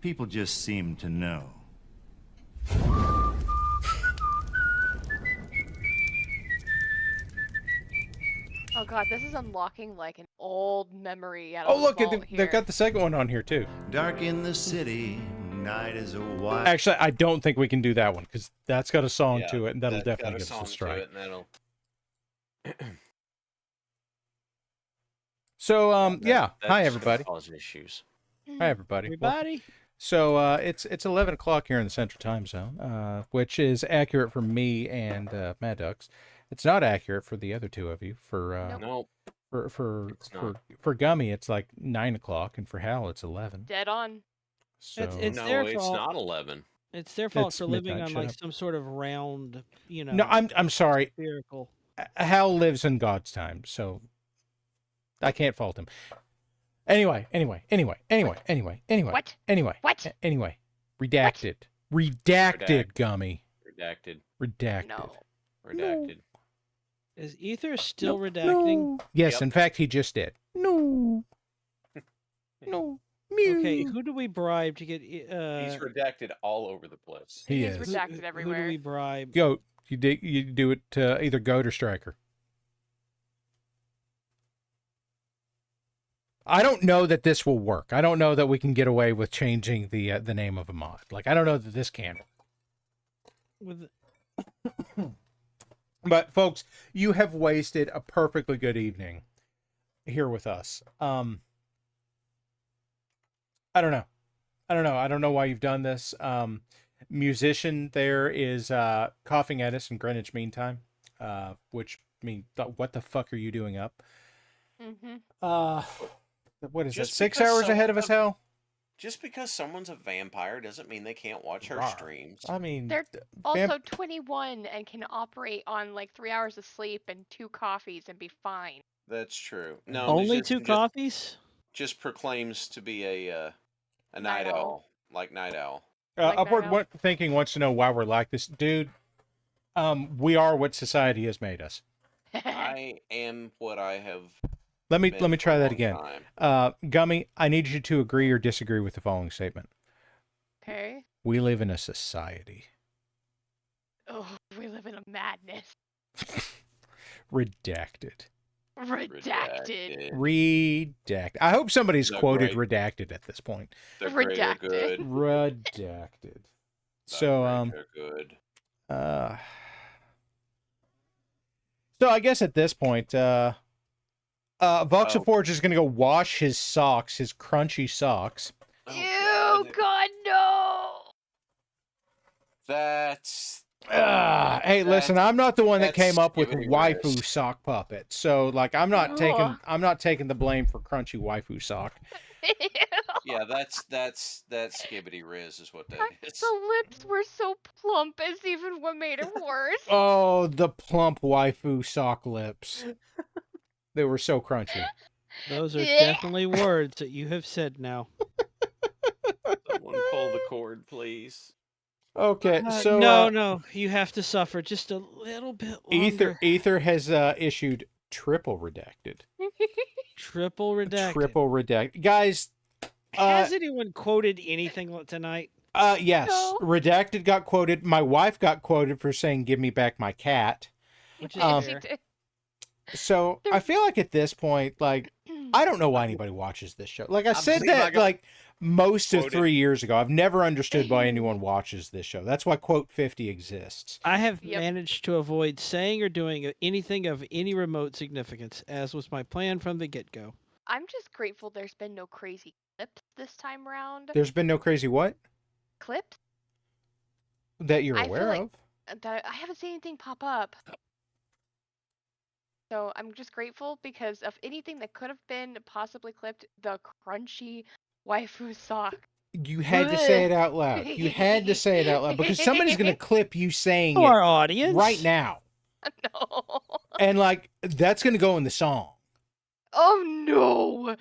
people just seem to know. Oh god, this is unlocking like an old memory out Oh of the look, vault they've got the second one on here too. Dark in the city, night is a wild. Actually, I don't think we can do that one because that's got a song Yeah, to it, and that'll that's got definitely a give us song a to strike. it, and that'll. So, That's hi gonna everybody. Cause issues. Hi everybody. Everybody. So it's 11 o'clock here in the Central Time Zone, which is accurate for me and Mad Ducks. It's not accurate for the other two of you. For Nope. It's not. for Gummy, it's like 9 o'clock, and for Hal, it's 11. Dead on. So It's No, their it's fault. not 11. It's their fault It's for living midnight, on shut like up. some sort of round, you know. no, I'm sorry. Spherical. Hal lives in God's time, so I can't fault him. Anyway. What? Anyway. What? Anyway. Redacted, Gummy. Redacted. Redacted. No. Redacted. Is Eether still redacting? No. Yes, Yep. in fact, he just did. No. Okay, who do we bribe to get? He's redacted all over the place. He He's is. redacted Who do everywhere. we bribe? Goat. You do it to either Goat or Striker. I don't know that this will work. I don't know that we can get away with changing the name of a mod. Like, I don't know that this can. With But folks, you have wasted a perfectly good evening here with us. I don't know. I don't know why you've done this. Musician there is coughing at us in Greenwich Mean Time, which I mean, what the fuck are you doing up? Mm-hmm. What is it? Just 6 because hours ahead of us, Hal? Just because someone's a vampire doesn't mean they can't watch her Rawr. streams. I mean, They're also 21 and can operate on like 3 hours of sleep and 2 coffees and be fine. That's true. No, only just, 2 coffees? Just proclaims to be a night Night owl. owl, like night owl. Like Upward that. Thinking wants to know why we're like this, dude. We are what society has made us. I am what I have. Let me been for try a that long again. time. Gummy, I need you to agree or disagree with the following statement. Okay. We live in a society. Oh, we live in a madness. Redacted. Redacted. Redacted. I hope somebody's The quoted great- redacted at this point. The greater Redacted. good. Redacted. The So greater good. So I guess at this point, Voxaforge is gonna go wash his socks, his crunchy socks. Oh, Ew, God. That's Hey, listen, I'm not the one that came up with skibbity waifu riz. sock puppet, so like I'm not taking the blame for crunchy waifu sock. Yeah, that's skibbity riz is what that is. The lips were so plump, is even what made it worse. Oh, the plump waifu sock lips. They were so crunchy. Those are definitely words that you have said now. Someone pull the cord, please. Okay, so no, you have to suffer just a little bit longer. Eether has issued triple redacted. Triple redacted. Triple redacted. Guys, has anyone quoted anything tonight? Yes. No. Redacted got quoted. My wife got quoted for saying, "Give me back my cat." Which is fair. So I feel like at this point, like, I don't know why anybody watches this show. Like I said that like most of 3 years ago. I've never understood why anyone watches this show. That's why Quote 50 exists. I have managed to avoid saying or doing anything of any remote significance, as was my plan from the get-go. I'm just grateful there's been no crazy clips this time around. There's been no crazy what? Clips? That you're aware of? That I haven't seen anything pop up. So I'm just grateful because of anything that could have been possibly clipped, the crunchy waifu sock. You had to say it out loud. You had to say it out loud because somebody's going to clip you saying our it audience right now. No. And like that's going to go in the song. Oh no.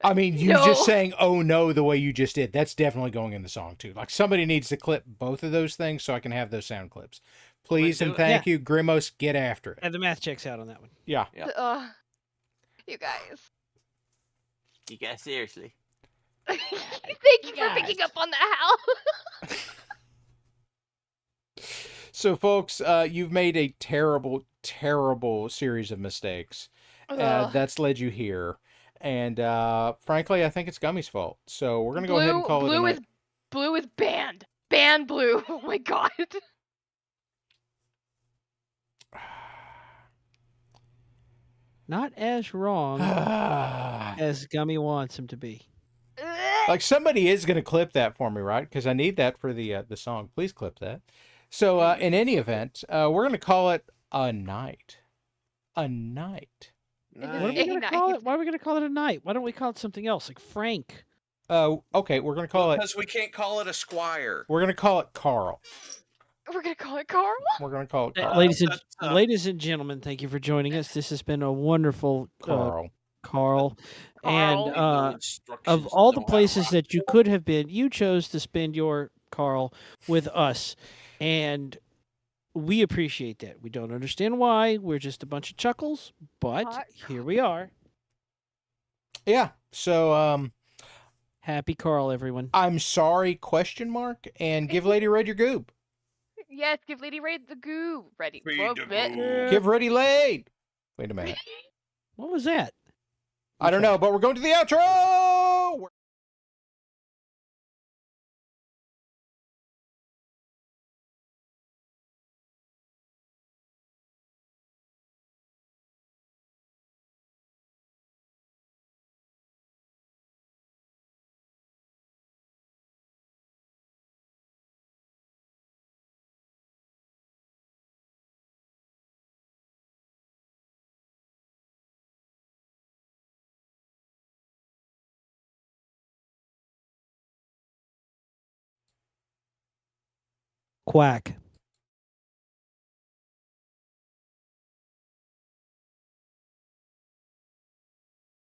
I mean, you just saying "oh no" the way you just did. That's definitely going in the song too. Like somebody needs to clip both of those things so I can have those sound clips. Please and thank you, Grimos. Get after it. And the math checks out on that one. Yeah. You guys. You guys, seriously. Thank you for picking up on that, Hal. So, folks, you've made a terrible, terrible series of mistakes. That's led you here. And frankly, I think it's Gummy's fault. So we're going to go ahead and call it a night. Blue is banned. Ban blue. Oh my god. Not as wrong as Gummy wants him to be. Like somebody is going to clip that for me, right? Because I need that for the song. Please clip that. So in any event, we're going to call it a night. A night. What are we going to call it? Why are we going to call it a night? Why don't we call it something else, like Frank? Okay, we're going to call it... Because we can't call it a squire. We're going to call it Carl. We're going to call it Carl? We're going to call it Carl. Ladies and gentlemen, thank you for joining us. This has been a wonderful... Carl. And of all the places that you could have been, you chose to spend your Carl with us. And we appreciate that. We don't understand why. We're just a bunch of chuckles, but here we are. Yeah. So happy Carl, everyone. I'm sorry, ? And give Lady Red your goob. Yes, give Lady Red the goo. Ready. Give Ready Laid. Wait a minute. What was that? I don't know, but we're going to the outro. Quack.